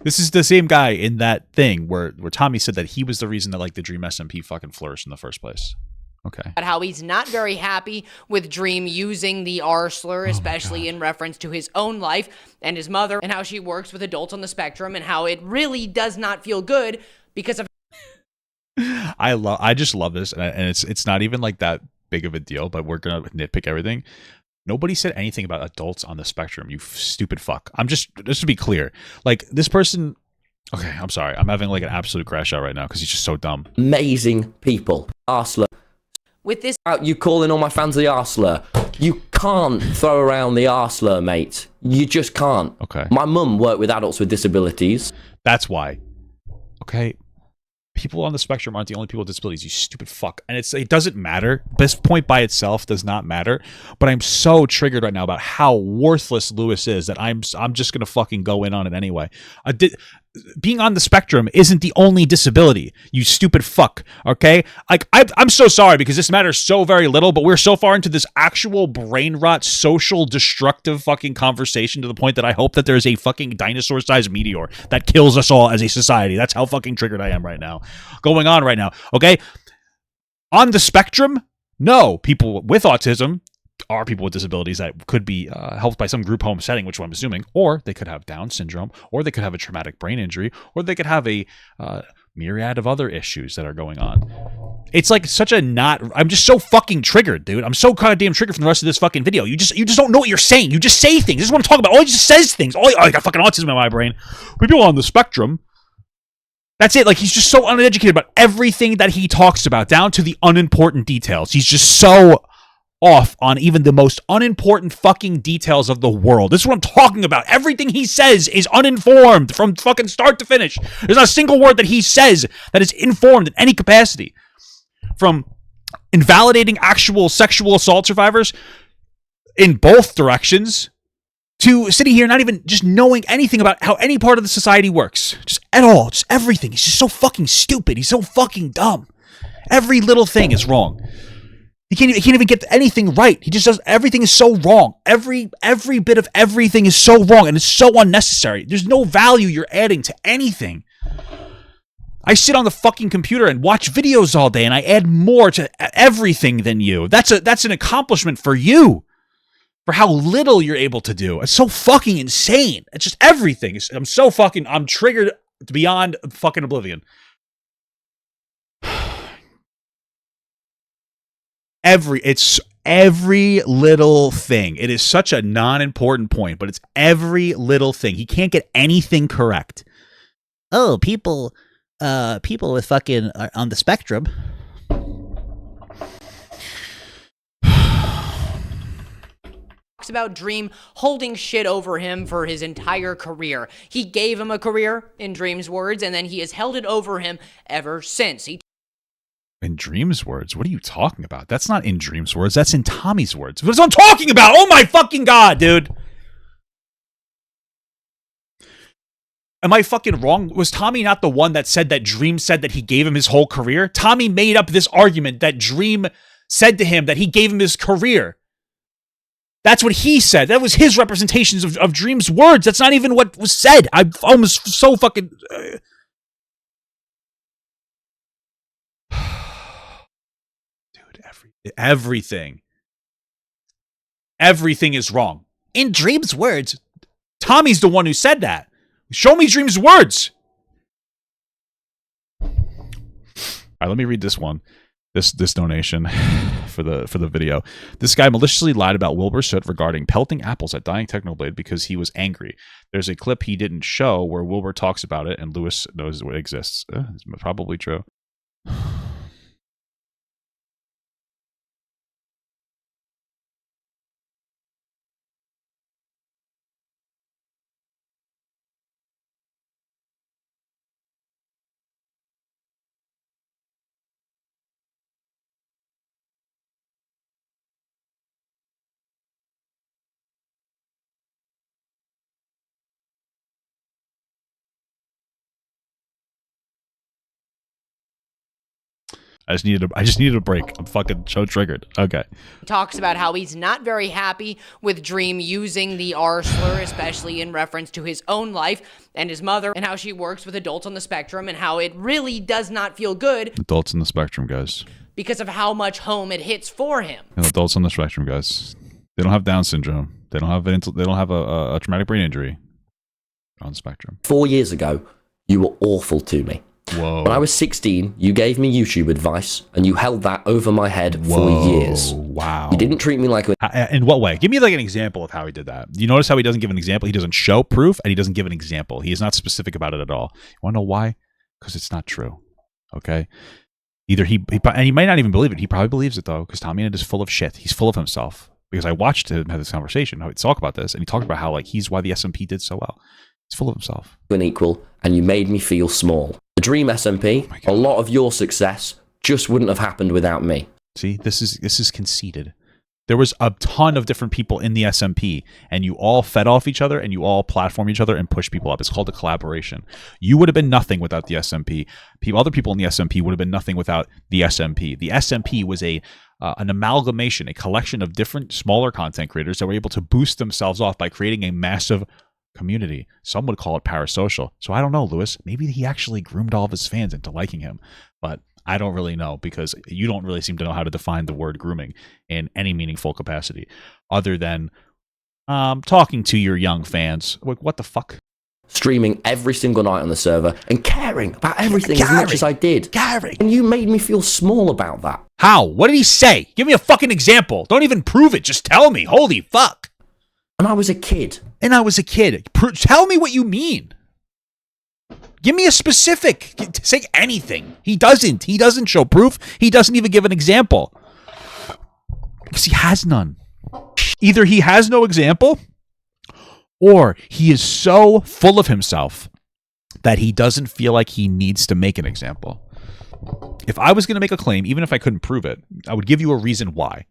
This is the same guy in that thing where Tommy said that he was the reason that like the Dream SMP fucking flourished in the first place. Okay. How he's not very happy with Dream using the R slur, especially in reference to his own life and his mother, and how she works with adults on the spectrum, and how it really does not feel good because of... I just love this, and it's not even like that big of a deal, but we're gonna nitpick everything. Nobody said anything about adults on the spectrum, you stupid fuck. Just to be clear, like this person, okay, I'm sorry. I'm having like an absolute crash out right now because he's just so dumb. Amazing people. Arsler. With this... You calling all my fans the arsler. You can't throw around the arsler, mate. You just can't. Okay. My mum worked with adults with disabilities. That's why. Okay. People on the spectrum aren't the only people with disabilities, you stupid fuck. And it doesn't matter. This point by itself does not matter. But I'm so triggered right now about how worthless Lewis is that I'm just gonna fucking go in on it anyway. Being on the spectrum isn't the only disability, you stupid fuck. Okay, like I'm so sorry because this matters so very little, but we're so far into this actual brain rot, social destructive fucking conversation to the point that I hope that there's a fucking dinosaur-sized meteor that kills us all as a society. That's how fucking triggered I am right now. Going on right now. Okay, on the spectrum, no, people with autism are people with disabilities that could be helped by some group home setting, which I'm assuming, or they could have Down syndrome, or they could have a traumatic brain injury, or they could have a myriad of other issues that are going on. It's like such a I'm just so fucking triggered, dude. I'm so goddamn triggered from the rest of this fucking video. You just don't know what you're saying. You just say things. This is what I'm talking about. He just says things. I got fucking autism in my brain. People on the spectrum. That's it. Like, he's just so uneducated about everything that he talks about, down to the unimportant details. He's just so off on even the most unimportant fucking details of the world. This is what I'm talking about. Everything he says is uninformed from fucking start to finish. There's not a single word that he says that is informed in any capacity. From invalidating actual sexual assault survivors in both directions to sitting here not even just knowing anything about how any part of the society works. Just at all. Just everything. He's just so fucking stupid. He's so fucking dumb. Every little thing is wrong. He can't even get anything right. He just does, everything is so wrong. Every bit of everything is so wrong, and it's so unnecessary. There's no value you're adding to anything. I sit on the fucking computer and watch videos all day, and I add more to everything than you. That's an accomplishment for you, for how little you're able to do. It's so fucking insane. It's just everything. I'm triggered beyond fucking oblivion. It's every little thing. It is such a non-important point, but it's every little thing. He can't get anything correct. Oh, people with fucking on the spectrum. Talks about Dream holding shit over him for his entire career. He gave him a career, in Dream's words, and then he has held it over him ever since. In Dream's words? What are you talking about? That's not in Dream's words. That's in Tommy's words. What is I'm talking about? Oh my fucking God, dude. Am I fucking wrong? Was Tommy not the one that said that Dream said that he gave him his whole career? Tommy made up this argument that Dream said to him that he gave him his career. That's what he said. That was his representations of Dream's words. That's not even what was said. I'm almost so fucking... Dude, everything is wrong. In Dream's words, Tommy's the one who said that. Show me Dream's words. All right, let me read this one. This donation for the video. This guy maliciously lied about Wilbur Soot regarding pelting apples at dying Technoblade because he was angry. There's a clip he didn't show where Wilbur talks about it, and Lewis knows it exists. It's probably true. I just needed a break. I'm fucking so triggered. Okay. He talks about how he's not very happy with Dream using the R slur, especially in reference to his own life and his mother, and how she works with adults on the spectrum, and how it really does not feel good. Adults on the spectrum, guys. Because of how much home it hits for him. Adults on the spectrum, guys. They don't have Down syndrome. They don't have a traumatic brain injury. They're on the spectrum. 4 years ago, you were awful to me. Whoa. When I was 16, you gave me YouTube advice, and you held that over my head for years. Wow. You didn't treat me like a... In what way? Give me like an example of how he did that. You notice how he doesn't give an example? He doesn't show proof, and he doesn't give an example. He is not specific about it at all. You want to know why? Because it's not true. Okay? Either and he might not even believe it. He probably believes it, though, because Tommy is full of shit. He's full of himself. Because I watched him have this conversation, how he talked about this, and he talked about how like he's why the SMP did so well. He's full of himself. An equal, and you made me feel small. The Dream SMP, a lot of your success just wouldn't have happened without me. See, this is conceited. There was a ton of different people in the SMP, and you all fed off each other, and you all platform each other and push people up. It's called a collaboration. You would have been nothing without the SMP. Other people in the SMP would have been nothing without the SMP. The SMP was an amalgamation, a collection of different smaller content creators that were able to boost themselves off by creating a massive community. Some would call it parasocial. So I don't know, Lewis. Maybe he actually groomed all of his fans into liking him. But I don't really know, because you don't really seem to know how to define the word grooming in any meaningful capacity other than talking to your young fans. What the fuck? Streaming every single night on the server and caring about everything as much as I did. And you made me feel small about that. How? What did he say? Give me a fucking example. Don't even prove it. Just tell me. Holy fuck. And I was a kid. Tell me what you mean. Give me a specific. Say anything. He doesn't. He doesn't show proof. He doesn't even give an example. Because he has none. Either he has no example, or he is so full of himself that he doesn't feel like he needs to make an example. If I was going to make a claim, even if I couldn't prove it, I would give you a reason why.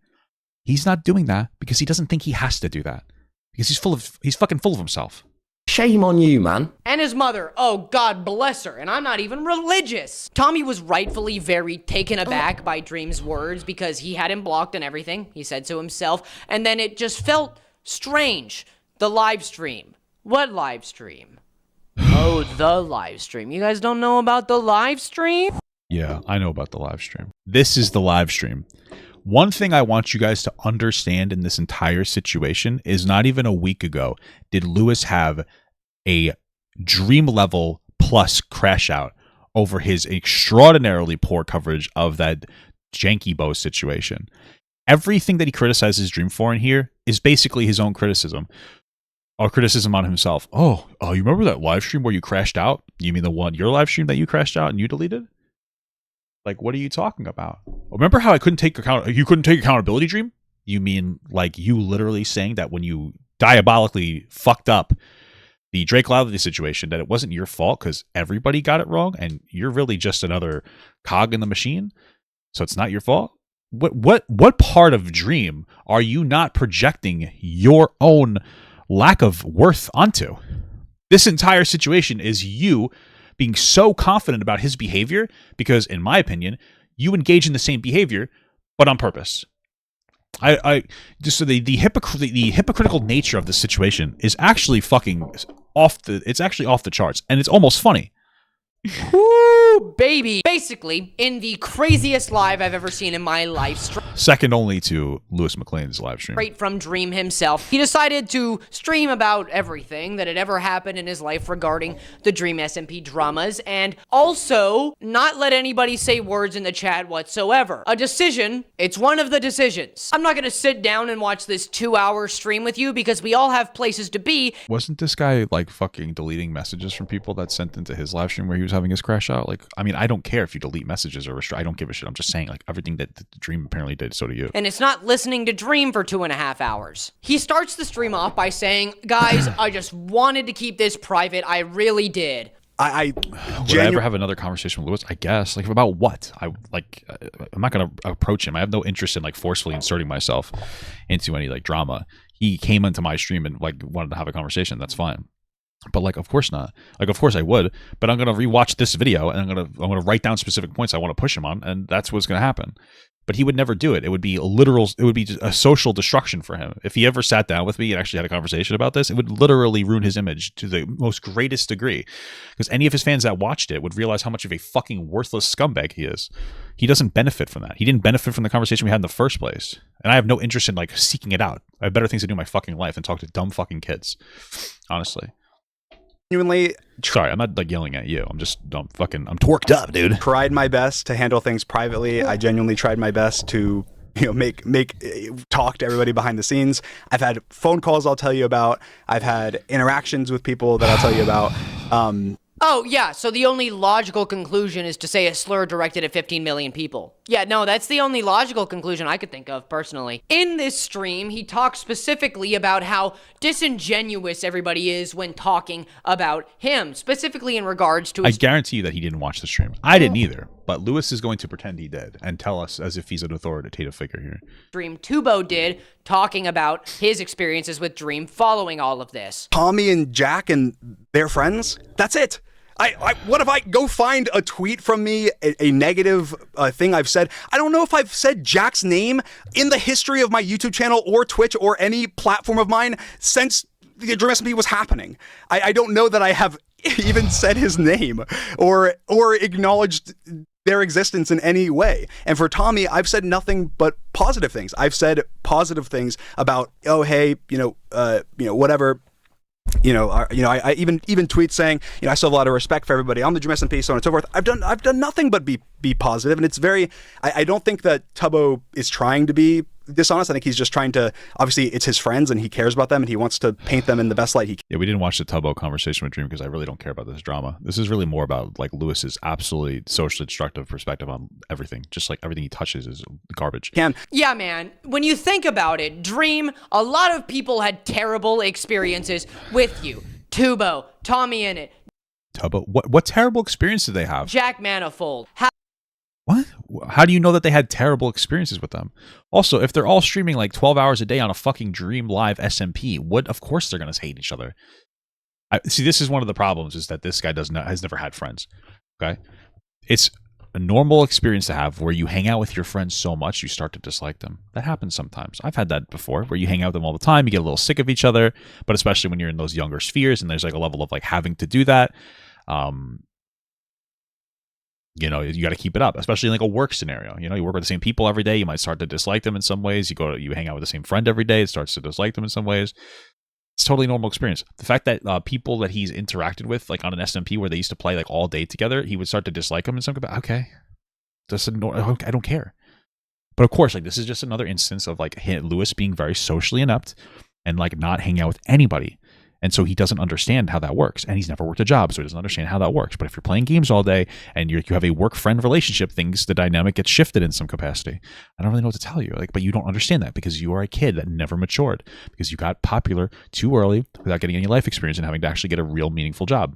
He's not doing that because he doesn't think he has to do that. Because he's fucking full of himself. Shame on you, man. And his mother, oh God bless her, and I'm not even religious. Tommy was rightfully very taken aback by Dream's words because he had him blocked and everything, he said so himself, and then it just felt strange. The live stream. What live stream? Oh, the live stream. You guys don't know about the live stream? Yeah, I know about the live stream. This is the live stream. One thing I want you guys to understand in this entire situation is not even a week ago did Lewis have a Dream level plus crash out over his extraordinarily poor coverage of that janky bow situation. Everything that he criticizes Dream for in here is basically his own criticism. Or criticism on himself. Oh, you remember that live stream where you crashed out? You mean your live stream that you crashed out and you deleted? Like, what are you talking about? Remember how you couldn't take accountability, Dream? You mean like you literally saying that when you diabolically fucked up the Drake Loudly situation, that it wasn't your fault because everybody got it wrong and you're really just another cog in the machine? So it's not your fault. What part of Dream are you not projecting your own lack of worth onto? This entire situation is you being so confident about his behavior because, in my opinion, you engage in the same behavior, but on purpose. I just so the hypocritical nature of this situation is actually fucking it's actually off the charts, and it's almost funny. Woo, baby. Basically, in the craziest live I've ever seen in my life, second only to Lewis McClain's live stream. Straight from Dream himself, he decided to stream about everything that had ever happened in his life regarding the Dream SMP dramas, and also not let anybody say words in the chat whatsoever. A decision. It's one of the decisions. I'm not gonna sit down and watch this 2-hour stream with you because we all have places to be. Wasn't this guy like fucking deleting messages from people that sent into his live stream where he was having his crash out? Like, I mean, I don't care if you delete messages or restrict. I don't give a shit. I'm just saying, like, everything that the Dream apparently did, so do you. And it's not listening to Dream for 2.5 hours. He starts the stream off by saying, guys, I just wanted to keep this private. I really did. Would I ever have another conversation with Lewis? I guess. Like, about what? I'm not gonna approach him. I have no interest in like forcefully inserting myself into any like drama. He came into my stream and like wanted to have a conversation. That's fine. But like, of course not. Like, of course I would. But I'm gonna rewatch this video and I'm gonna write down specific points I want to push him on, and that's what's gonna happen. But he would never do it. It would be a social destruction for him. If he ever sat down with me and actually had a conversation about this, it would literally ruin his image to the most greatest degree. Because any of his fans that watched it would realize how much of a fucking worthless scumbag he is. He doesn't benefit from that. He didn't benefit from the conversation we had in the first place. And I have no interest in like seeking it out. I have better things to do in my fucking life than talk to dumb fucking kids. Honestly. Sorry, I'm not like yelling at you. I'm torqued up, dude. Tried my best to handle things privately. I genuinely tried my best to, make talk to everybody behind the scenes. I've had phone calls I'll tell you about. I've had interactions with people that I'll tell you about. Oh, yeah, so the only logical conclusion is to say a slur directed at 15 million people. Yeah, no, that's the only logical conclusion I could think of, personally. In this stream, he talks specifically about how disingenuous everybody is when talking about him, specifically in regards to his— I guarantee you that he didn't watch the stream. I didn't either, but Lewis is going to pretend he did and tell us as if he's an authoritative figure here. Stream Tubo did, talking about his experiences with Dream following all of this. Tommy and Jack and their friends, that's it. What if I go find a tweet from me, a negative thing I've said? I don't know if I've said Jack's name in the history of my YouTube channel or Twitch or any platform of mine since the Dream SMP was happening. I don't know that I have even said his name or acknowledged their existence in any way. And for Tommy, I've said nothing but positive things. I've said positive things about, oh, hey, whatever. I even tweet saying, I still have a lot of respect for everybody on the Dream SMP, so on and so forth. I've done nothing but be positive, and it's very. I don't think that Tubbo is trying to be dishonest. I think he's just trying to. Obviously, it's his friends, and he cares about them, and he wants to paint them in the best light he can. Yeah, we didn't watch the Tubbo conversation with Dream because I really don't care about this drama. This is really more about like Lewis's absolutely socially destructive perspective on everything. Just like everything he touches is garbage. Yeah, man. When you think about it, Dream, a lot of people had terrible experiences with you. Tubo, Tommy in it. Tubbo, what terrible experience did they have? Jack Manifold. What? How do you know that they had terrible experiences with them? Also, if they're all streaming like 12 hours a day on a fucking Dream Live SMP, of course they're going to hate each other. See, this is one of the problems, is that this guy has never had friends. Okay? It's a normal experience to have where you hang out with your friends so much you start to dislike them. That happens sometimes. I've had that before, where you hang out with them all the time, you get a little sick of each other, but especially when you're in those younger spheres and there's like a level of like having to do that. You got to keep it up, especially in like a work scenario. You work with the same people every day. You might start to dislike them in some ways. You hang out with the same friend every day. It starts to dislike them in some ways. It's totally normal experience. The fact that people that he's interacted with, like on an SMP where they used to play like all day together, he would start to dislike them in some capacity. Okay, I don't care. But of course, like this is just another instance of like Lewis being very socially inept and like not hanging out with anybody. And so he doesn't understand how that works. And he's never worked a job, so he doesn't understand how that works. But if you're playing games all day and you have a work-friend relationship, the dynamic gets shifted in some capacity. I don't really know what to tell you. But you don't understand that because you are a kid that never matured. Because you got popular too early without getting any life experience and having to actually get a real meaningful job.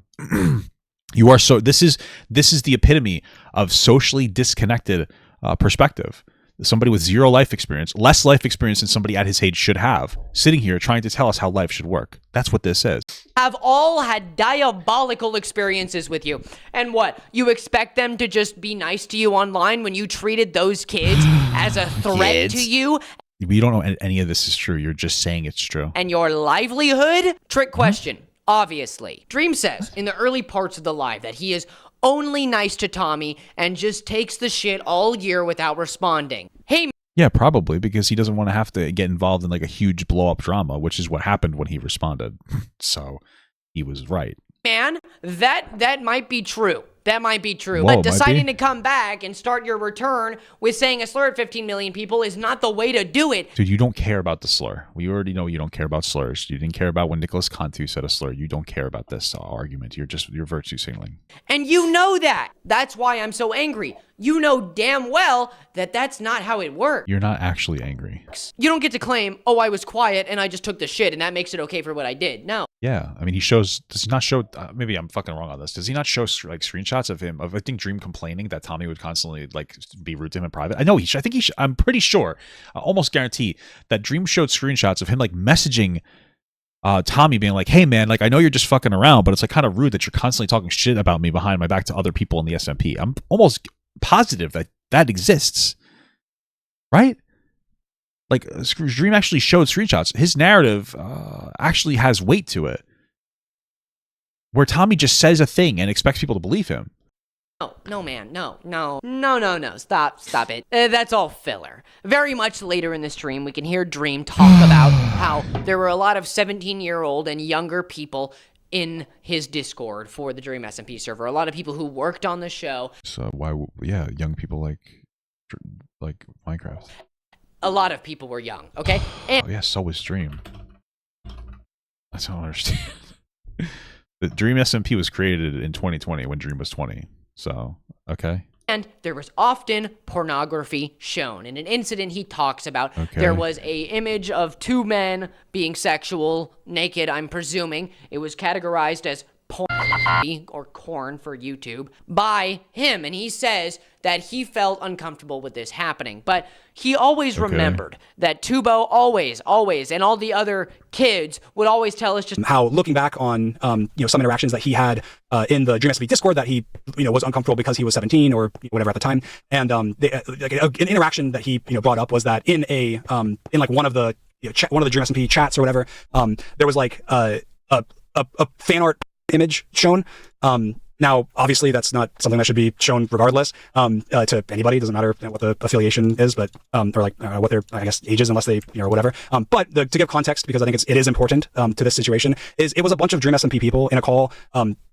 This is the epitome of socially disconnected perspective. Somebody with zero life experience, less life experience than somebody at his age should have, sitting here trying to tell us how life should work. That's what this is. Have all had diabolical experiences with you. And what? You expect them to just be nice to you online when you treated those kids as a threat to you? We don't know any of this is true. You're just saying it's true. And your livelihood? Trick question, obviously. Dream says in the early parts of the live that he is only nice to Tommy and just takes the shit all year without responding. Hey, yeah, probably because he doesn't want to have to get involved in like a huge blow up drama, which is what happened when he responded. So he was right. Man, that might be true. That might be true. Whoa, but deciding to come back and start your return with saying a slur at 15 million people is not the way to do it. Dude, you don't care about the slur. We already know you don't care about slurs. You didn't care about when Nicholas Cantu said a slur. You don't care about this argument. You're virtue signaling. And you know that. That's why I'm so angry. You know damn well that that's not how it works. You're not actually angry. You don't get to claim, oh, I was quiet and I just took the shit and that makes it okay for what I did. No. Yeah, I mean, does he not show, maybe I'm fucking wrong on this, does he not show like screenshots of him, of I think Dream complaining that Tommy would constantly like be rude to him in private? I know I'm pretty sure, I almost guarantee that Dream showed screenshots of him like messaging Tommy being like, hey man, like I know you're just fucking around, but it's like kind of rude that you're constantly talking shit about me behind my back to other people in the SMP. I'm almost positive that exists, right? Like Dream actually showed screenshots. His narrative actually has weight to it, where Tommy just says a thing and expects people to believe him. No, man, no. Stop it. That's all filler. Very much later in the stream, we can hear Dream talk about how there were a lot of 17-year-old and younger people in his Discord for the Dream SMP server. A lot of people who worked on the show. So young people like Minecraft. A lot of people were young, okay? And so was Dream. I don't understand. The Dream SMP was created in 2020 when Dream was 20. So, okay. And there was often pornography shown. In an incident he talks about, there was a image of two men being sexual, naked, I'm presuming. It was categorized as porn or corn for YouTube by him. And he says that he felt uncomfortable with this happening. But he always remembered that Tubo always, and all the other kids would always tell us just how, looking back on some interactions that he had in the Dream SMP Discord, that he was uncomfortable because he was 17 or whatever at the time, and an interaction that he brought up was that in one of the Dream SMP chats or whatever, there was like a fan art image shown. Now, obviously, that's not something that should be shown regardless to anybody. It doesn't matter what the affiliation is, but or like what their, I guess, age is, unless they or whatever. But to give context, because I think it is important to this situation, is it was a bunch of Dream SMP people in a call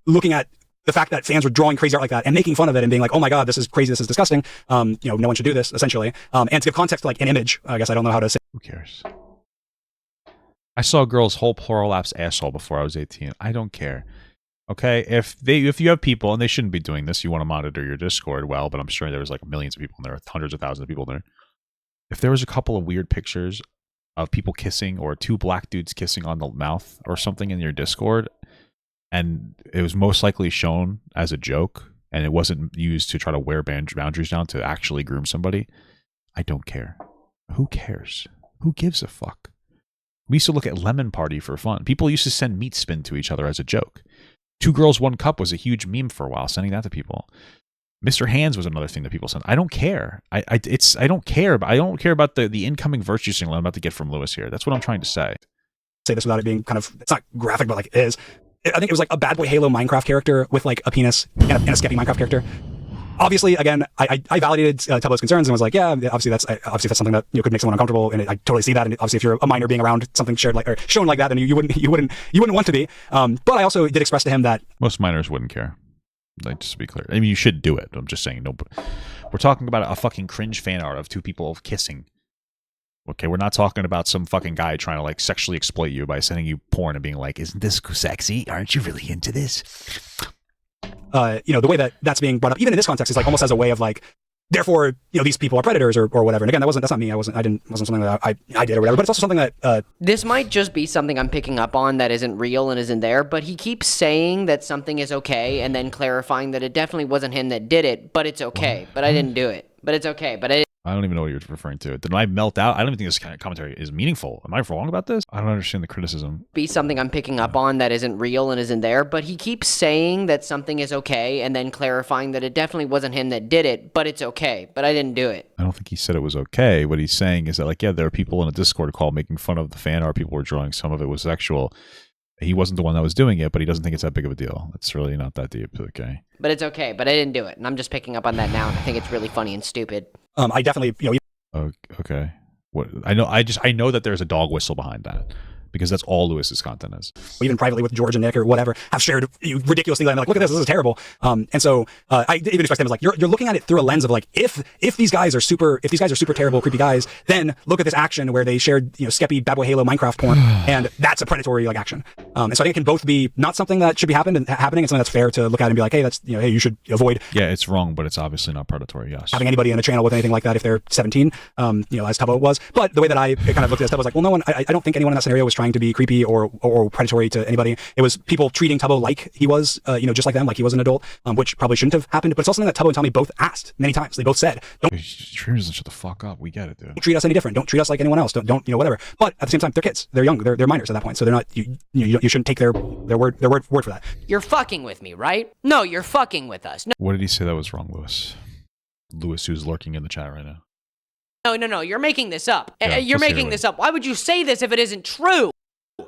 looking at the fact that fans were drawing crazy art like that and making fun of it and being like, oh my god, this is crazy, this is disgusting. No one should do this, essentially. And to give context to like an image, I guess I don't know how to say. Who cares? I saw a girl's whole prolapse asshole before I was 18. I don't care. Okay, if you have people, and they shouldn't be doing this, you want to monitor your Discord well, but I'm sure there was like millions of people in there, hundreds of thousands of people in there. If there was a couple of weird pictures of people kissing or two black dudes kissing on the mouth or something in your Discord, and it was most likely shown as a joke, and it wasn't used to try to wear boundaries down to actually groom somebody, I don't care. Who cares? Who gives a fuck? We used to look at Lemon Party for fun. People used to send meat spin to each other as a joke. 2 Girls, 1 Cup was a huge meme for a while, sending that to people. Mr. Hands was another thing that people sent. I don't care. I don't care. But I don't care about the incoming virtue signal I'm about to get from Lewis here. That's what I'm trying to say. Say this without it being kind of, it's not graphic, but like it is. I think it was like a Bad Boy Halo Minecraft character with like a penis and a skeppy Minecraft character. Obviously, again, I validated Tubbo's concerns and was like, yeah, obviously that's something that could make someone uncomfortable, and I totally see that. And obviously, if you're a minor being around something shared like or shown like that, then you wouldn't want to be. But I also did express to him that most minors wouldn't care. Like, just to be clear, I mean, you should do it. I'm just saying, no. But we're talking about a fucking cringe fan art of 2 people kissing. Okay, we're not talking about some fucking guy trying to like sexually exploit you by sending you porn and being like, "Isn't this sexy? Aren't you really into this?" The way that that's being brought up, even in this context, is like almost as a way of like, therefore, these people are predators or whatever. And again, that's not me. Wasn't something that I did or whatever. But it's also something that this might just be something I'm picking up on that isn't real and isn't there. But he keeps saying that something is okay and then clarifying that it definitely wasn't him that did it, but it's okay. But I didn't do it. But it's okay. But I don't even know what you're referring to. Did I melt out? I don't even think this kind of commentary is meaningful. Am I wrong about this? I don't understand the criticism. be something I'm picking up on that isn't real and isn't there, but he keeps saying that something is okay and then clarifying that it definitely wasn't him that did it, but it's okay, but I didn't do it. I don't think he said it was okay. What he's saying is that, like, yeah, there are people in a Discord call making fun of the fan art. People were drawing. Some of it was sexual. He wasn't the one that was doing it, but he doesn't think it's that big of a deal. It's really not that deep. Okay. But it's okay, but I didn't do it, and I'm just picking up on that now, and I think it's really funny and stupid. I definitely, Okay. What I know that there's a dog whistle behind that, because that's all Lewis's content is. even privately with George and Nick or whatever, have shared ridiculously. I'm like, look at this is terrible. And so I even expressed them as like, you're looking at it through a lens of like, if these guys are super terrible, creepy guys, then look at this action where they shared, Skeppy, Bad Boy Halo, Minecraft porn, and that's a predatory like action. And so I think it can both be not something that should be happening and something that's fair to look at and be like, hey, that's hey, you should avoid. Yeah, it's wrong, but it's obviously not predatory. Yes. Having anybody in a channel with anything like that if they're 17, as Tubbo was. But the way that I kind of looked at this, Tubbo was like, well, no one, I don't think anyone in that scenario was trying to be creepy or predatory to anybody. It was people treating Tubbo like he was, just like them, like he was an adult, which probably shouldn't have happened. But it's also something that Tubbo and Tommy both asked many times. They both said, "Don't Dream doesn't shut the fuck up. We get it, dude. treat us any different. Don't treat us like anyone else. Don't whatever." But at the same time, they're kids. They're young. They're minors at that point. So they're not. You shouldn't take their word for that. You're fucking with me, right? No, you're fucking with us. What did he say that was wrong, Lewis? Lewis, who's lurking in the chat right now. No, you're making this up. Yeah, You're let's hear making it. this up. Why would you say this if it isn't true?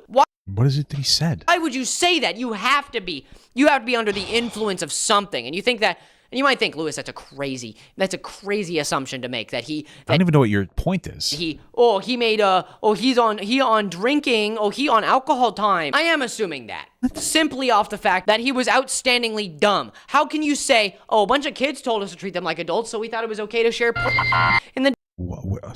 What is it that he said? Why would you say that? You have to be under the influence of something. And you think that, and you might think, Lewis, that's a crazy assumption to make that I don't even know what your point is. he on drinking, he on alcohol time. I am assuming that. Simply off the fact that he was outstandingly dumb. How can you say, a bunch of kids told us to treat them like adults, so we thought it was okay to share in the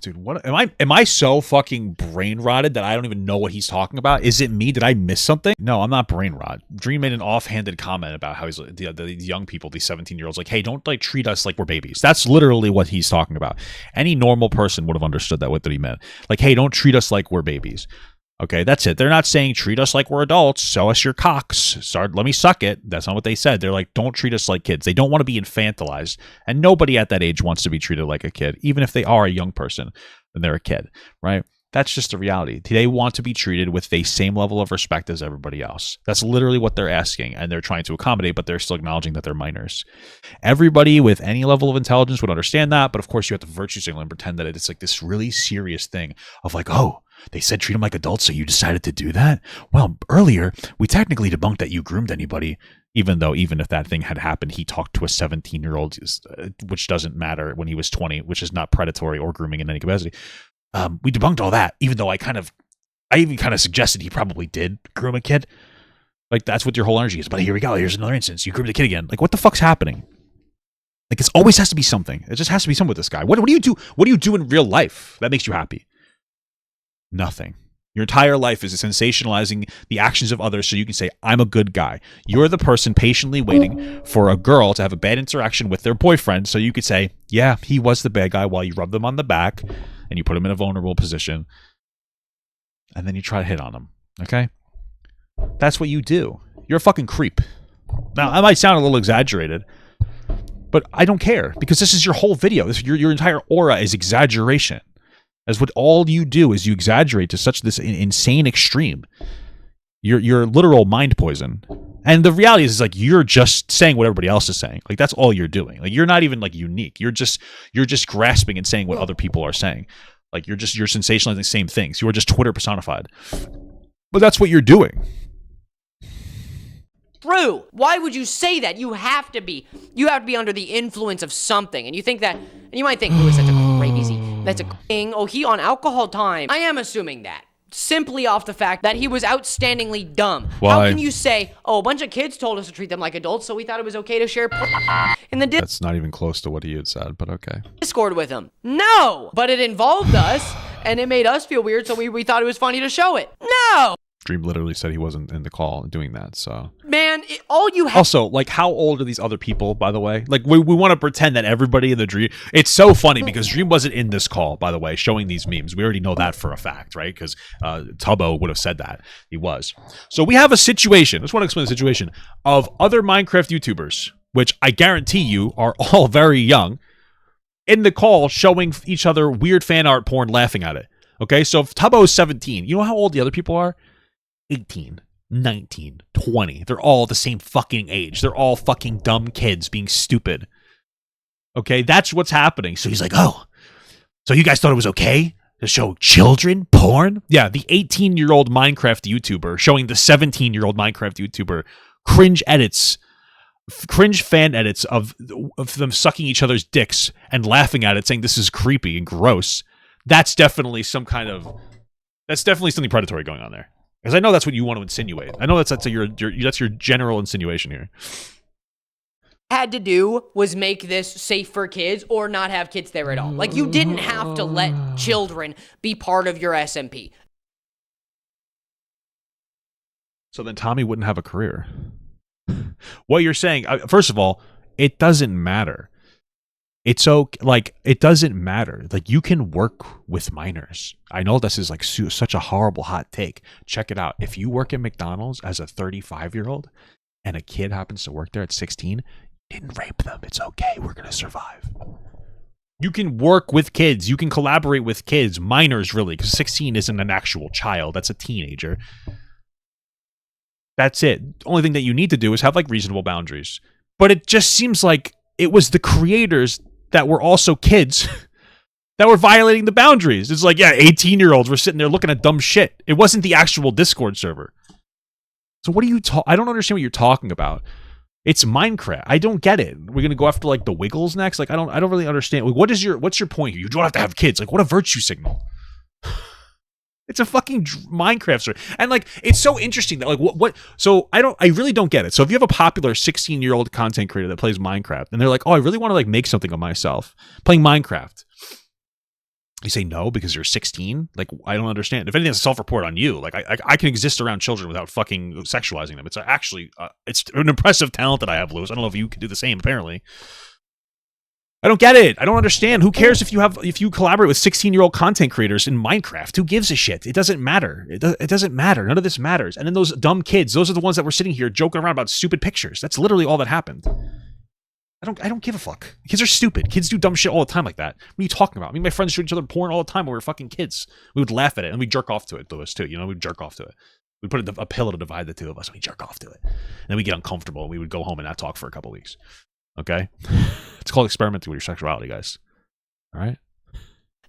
Dude, what am I so fucking brain rotted that I don't even know what he's talking about? Is it me? Did I miss something? No, I'm not brain rot. Dream made an offhanded comment about how he's the young people, these 17-year-olds, like, hey, don't like treat us like we're babies. That's literally what he's talking about. Any normal person would have understood that what that he meant. Like, hey, don't treat us like we're babies. Okay, that's it. They're not saying treat us like we're adults, show us your cocks, let me suck it. That's not what they said. They're like, don't treat us like kids. They don't want to be infantilized. And nobody at that age wants to be treated like a kid, even if they are a young person and they're a kid, right? That's just the reality. They want to be treated with the same level of respect as everybody else. That's literally what they're asking, and they're trying to accommodate, but they're still acknowledging that they're minors. Everybody with any level of intelligence would understand that, but of course you have to virtue signal and pretend that it's like this really serious thing of like, oh, they said treat them like adults, so you decided to do that? Well, earlier, we technically debunked that you groomed anybody, even if that thing had happened, he talked to a 17-year-old, which doesn't matter when he was 20, which is not predatory or grooming in any capacity. We debunked all that, even though I even kind of suggested he probably did groom a kid. Like, that's what your whole energy is. But here we go. Here's another instance. You groomed a kid again. Like, what the fuck's happening? Like, it always has to be something. It just has to be something with this guy. What do you do? What do you do in real life that makes you happy? Nothing. Your entire life is sensationalizing the actions of others so you can say, I'm a good guy. You're the person patiently waiting for a girl to have a bad interaction with their boyfriend so you could say, yeah, he was the bad guy, while you rub them on the back and you put him in a vulnerable position and then you try to hit on him. Okay? That's what you do. You're a fucking creep. Now, I might sound a little exaggerated, but I don't care, because this is your whole video. Your entire aura is exaggeration. As what all you do is you exaggerate to such this insane extreme. You're literal mind poison. And the reality is like, you're just saying what everybody else is saying. Like, that's all you're doing. Like, you're not even like unique. You're just grasping and saying what other people are saying. Like, you're sensationalizing the same things. You are just Twitter personified. But that's what you're doing. true. Why would you say that? You have to be under the influence of something. And you think that, and you might think, Lewis, that's a thing. He on alcohol time. I am assuming that. Simply off the fact that he was outstandingly dumb. Why? How can you say, a bunch of kids told us to treat them like adults, so we thought it was okay to share in the That's not even close to what he had said, but okay. Discord with him? No! But it involved us, and it made us feel weird, so we thought it was funny to show it. No! Dream literally said he wasn't in the call doing that, so. Man, all you have. Also, like, how old are these other people, by the way? Like, we want to pretend that everybody in the Dream. It's so funny because Dream wasn't in this call, by the way, showing these memes. We already know that for a fact, right? Because Tubbo would have said that. He was. So we have a situation. I just want to explain the situation of other Minecraft YouTubers, which I guarantee you are all very young, in the call showing each other weird fan art porn, laughing at it. Okay, so if Tubbo is 17, you know how old the other people are? 18, 19, 20. They're all the same fucking age. They're all fucking dumb kids being stupid. Okay, that's what's happening. So he's like, oh, so you guys thought it was okay to show children porn? Yeah, the 18-year-old Minecraft YouTuber showing the 17-year-old Minecraft YouTuber cringe fan edits of them sucking each other's dicks and laughing at it, saying this is creepy and gross. That's definitely something predatory going on there. Because I know that's what you want to insinuate. I know that's your general insinuation here. Had to do was make this safe for kids or not have kids there at all. Like, you didn't have to let children be part of your SMP. So then Tommy wouldn't have a career. What you're saying, first of all, it doesn't matter. It's okay. Like, it doesn't matter. Like, you can work with minors. I know this is like such a horrible hot take. Check it out. If you work at McDonald's as a 35-year-old and a kid happens to work there at 16, you didn't rape them. It's okay. We're going to survive. You can work with kids. You can collaborate with kids. Minors, really, because 16 isn't an actual child. That's a teenager. That's it. The only thing that you need to do is have like reasonable boundaries. But it just seems like it was the creators that were also kids that were violating the boundaries. It's like, yeah, 18-year-olds were sitting there looking at dumb shit. It wasn't the actual Discord server. So what are you I don't understand what you're talking about. It's Minecraft. I don't get it. We're gonna go after like the Wiggles next. Like I don't really understand. What's your point here? You don't have to have kids. Like what a virtue signal. It's a fucking Minecraft story. And like it's so interesting that like what so I really don't get it. So if you have a popular 16-year-old content creator that plays Minecraft and they're like, "Oh, I really want to like make something of myself playing Minecraft." You say no because you're 16? Like I don't understand. If anything, it's a self-report on you. Like I can exist around children without fucking sexualizing them. It's actually it's an impressive talent that I have, Lewis. I don't know if you can do the same apparently. I don't get it. I don't understand. Who cares if you collaborate with 16-year-old content creators in Minecraft? Who gives a shit? It doesn't matter. It doesn't matter. None of this matters. And then those dumb kids, those are the ones that were sitting here joking around about stupid pictures. That's literally all that happened. I don't give a fuck. Kids are stupid. Kids do dumb shit all the time like that. What are you talking about? Me and my friends showed each other porn all the time when we were fucking kids. We would laugh at it and we'd jerk off to it, Lewis, too. You know, we'd jerk off to it. We'd put a pillow to divide the two of us and we'd jerk off to it. And then we'd get uncomfortable and we would go home and not talk for a couple weeks. Okay? It's called experimenting with your sexuality, guys. All right?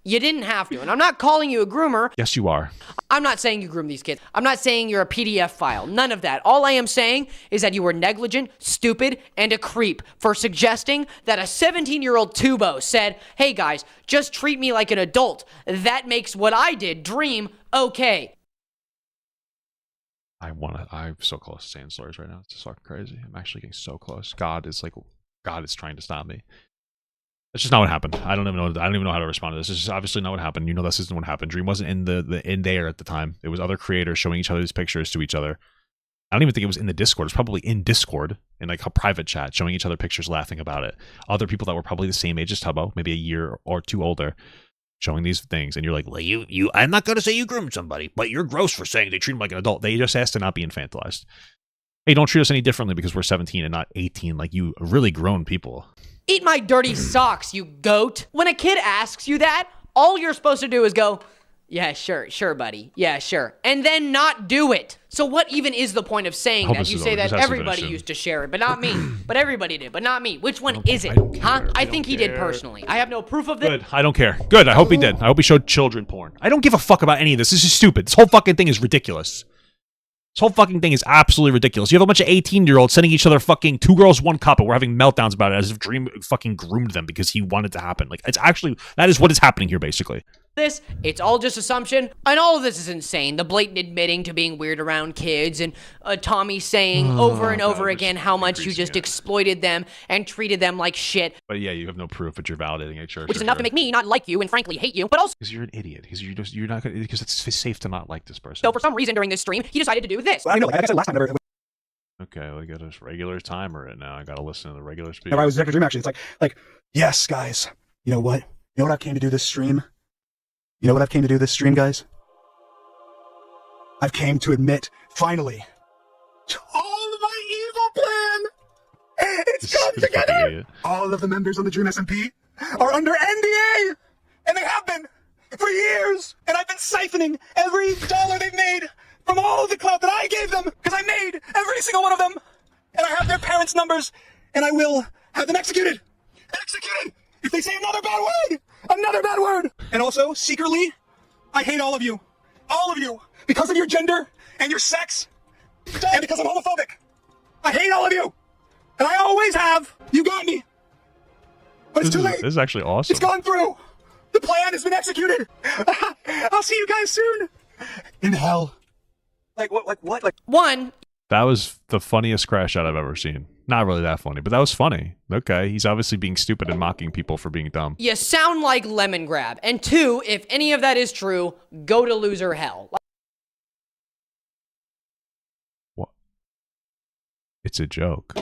You didn't have to. And I'm not calling you a groomer. Yes, you are. I'm not saying you groom these kids. I'm not saying you're a PDF file. None of that. All I am saying is that you were negligent, stupid, and a creep for suggesting that a 17-year-old Tubo said, "Hey guys, just treat me like an adult. That makes what I did, Dream, okay." I'm so close to saying slurs right now. It's just fucking crazy. I'm actually getting so close. God is trying to stop me. That's just not what happened. I don't even know how to respond to this. This is obviously not what happened. You know this isn't what happened. Dream wasn't in there at the time. It was other creators showing each other's pictures to each other. I don't even think it was in the Discord. It was probably in Discord, in like a private chat, showing each other pictures, laughing about it. Other people that were probably the same age as Tubbo, maybe a year or two older, showing these things. And you're like, well, I'm not going to say you groomed somebody, but you're gross for saying they treat them like an adult. They just asked to not be infantilized. Hey, don't treat us any differently because we're 17 and not 18 like you really grown people. Eat my dirty socks, you goat. When a kid asks you that, all you're supposed to do is go, "Yeah, sure, buddy. Yeah, sure." And then not do it. So what even is the point of saying that? You say that everybody used to share it, but not me. But everybody did, but not me. Which one is it? Huh? I think he did personally. I have no proof of this. Good. I don't care. Good. I hope he did. I hope he showed children porn. I don't give a fuck about any of this. This is stupid. This whole fucking thing is ridiculous. This whole fucking thing is absolutely ridiculous. You have a bunch of 18-year-olds sending each other fucking 2 girls, 1 cup, and we're having meltdowns about it as if Dream fucking groomed them because he wanted to happen. Like, it's actually, that is what is happening here, basically. It's all just assumption, and all of this is insane. The blatant admitting to being weird around kids, and Tommy saying over and over again how much you just exploited them and treated them like shit. But yeah, you have no proof, but you're validating it, sure. Which is enough to make me not like you and frankly hate you, but also because you're an idiot. Because you're not gonna, because it's safe to not like this person. So for some reason during this stream, he decided to do this. I know, like I said last time. Okay, we got this regular timer right now. I gotta listen to the regular speed. I was Executive Dream actually. It's like, yes, guys. You know what? You know what I came to do this stream? You know what I've came to do this stream, guys? I've came to admit, finally, to all of my evil plan! It's come together! All of the members on the Dream SMP, are under NDA, and they have been for years. And I've been siphoning every dollar they've made from all of the clout that I gave them, because I made every single one of them. And I have their parents' numbers, and I will have them executed. Executed! If they say another bad word! Another bad word! And also, secretly, I hate all of you. All of you. Because of your gender and your sex, and because I'm homophobic. I hate all of you. And I always have. You got me. But it's too late. This is actually awesome. It's gone through. The plan has been executed. I'll see you guys soon. In hell. Like what? One, That was the funniest crash out I've ever seen. Not really that funny, but that was funny. Okay, he's obviously being stupid and mocking people for being dumb. you sound like Lemon Grab. And two, if any of that is true, go to loser hell. What? It's a joke.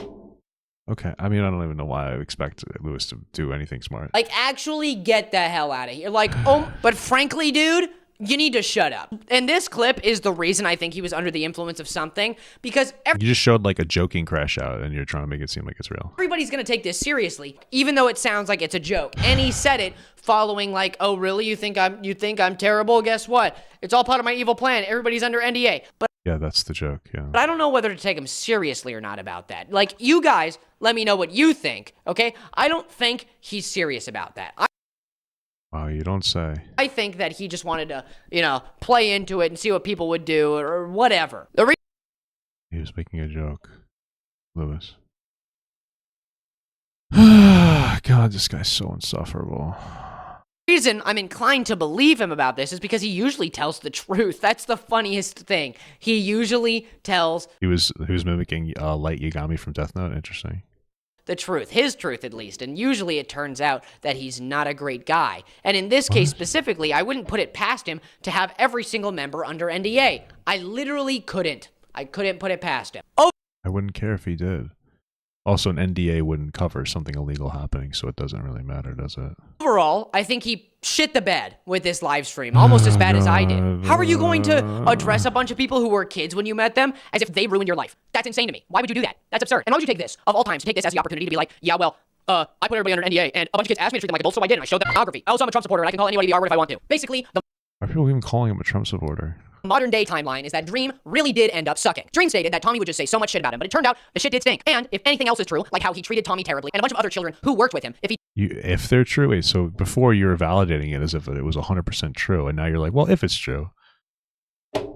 Okay, I mean, I don't even know why I expect Lewis to do anything smart. Like, actually get the hell out of here. Like, oh, but frankly, dude, you need to shut up. And this clip is the reason I think he was under the influence of something, because You just showed like a joking crash out, and you're trying to make it seem like it's real. everybody's gonna take this seriously, even though it sounds like it's a joke. And he said it following like, oh, really? You think I'm terrible? Guess what? It's all part of my evil plan. Everybody's under NDA. But Yeah, that's the joke, yeah. I don't know whether to take him seriously or not about that. Like, you guys, let me know what you think, okay? I don't think he's serious about that. Wow, you don't say. I think that he just wanted to, play into it and see what people would do or whatever. He was making a joke. Lewis. God, this guy's so insufferable. Reason I'm inclined to believe him about this is because he usually tells the truth. That's the funniest thing. He usually tells He was mimicking Light Yagami from Death Note. Interesting. the truth, his truth at least, and usually it turns out that he's not a great guy. And in this case specifically, I wouldn't put it past him to have every single member under NDA. I literally couldn't. I couldn't put it past him. I wouldn't care if he did. Also, an NDA wouldn't cover something illegal happening, so it doesn't really matter, does it? Overall, I think he shit the bed with this live stream, almost as bad as I did. How are you going to address a bunch of people who were kids when you met them as if they ruined your life? That's insane to me. Why would you do that? That's absurd. And why would you take this, of all times, to take this as the opportunity to be like, yeah, well, I put everybody under NDA, and a bunch of kids asked me to treat them like adults, so I did, and I showed them pornography. Also, I'm a Trump supporter, and I can call anybody the R word if I want to. Basically, the Are people even calling him a Trump supporter? modern day timeline is that Dream really did end up sucking. Dream stated that Tommy would just say so much shit about him, but it turned out the shit did stink. And if anything else is true, like how he treated Tommy terribly and a bunch of other children who worked with him, If they're true, wait, so before you were validating it as if it was 100% true, and now you're like, well, if it's true.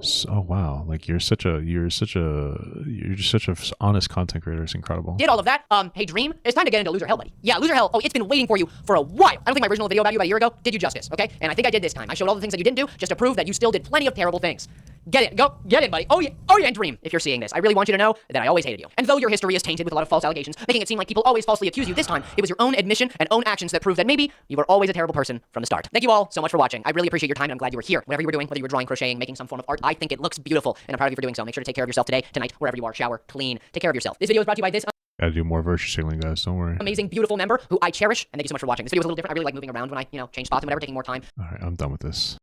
So, oh wow, like you're just such a honest content creator. It's incredible. did all of that, hey Dream, it's time to get into loser hell, buddy. Yeah, loser hell. Oh, it's been waiting for you for a while. I don't think my original video about you a year ago did you justice, okay? And I think I did this time. I showed all the things that you didn't do just to prove that you still did plenty of terrible things. Get it, go, get it, buddy. Oh yeah, Dream, if you're seeing this, I really want you to know that I always hated you. And though your history is tainted with a lot of false allegations, making it seem like people always falsely accuse you, this time it was your own admission and own actions that proved that maybe you were always a terrible person from the start. Thank you all so much for watching. I really appreciate your time, and I'm glad you were here. Whatever you were doing, whether you were drawing, crocheting, making some form of art, I think it looks beautiful, and I'm proud of you for doing so. Make sure to take care of yourself today, tonight, wherever you are. Shower, clean, take care of yourself. This video is brought to you by this Gotta do more virtue signaling, guys. Don't worry. amazing, beautiful member who I cherish, and thank you so much for watching. This video was a little different. I really like moving around when I, change spots and whatever, taking more time. All right, I'm done with this.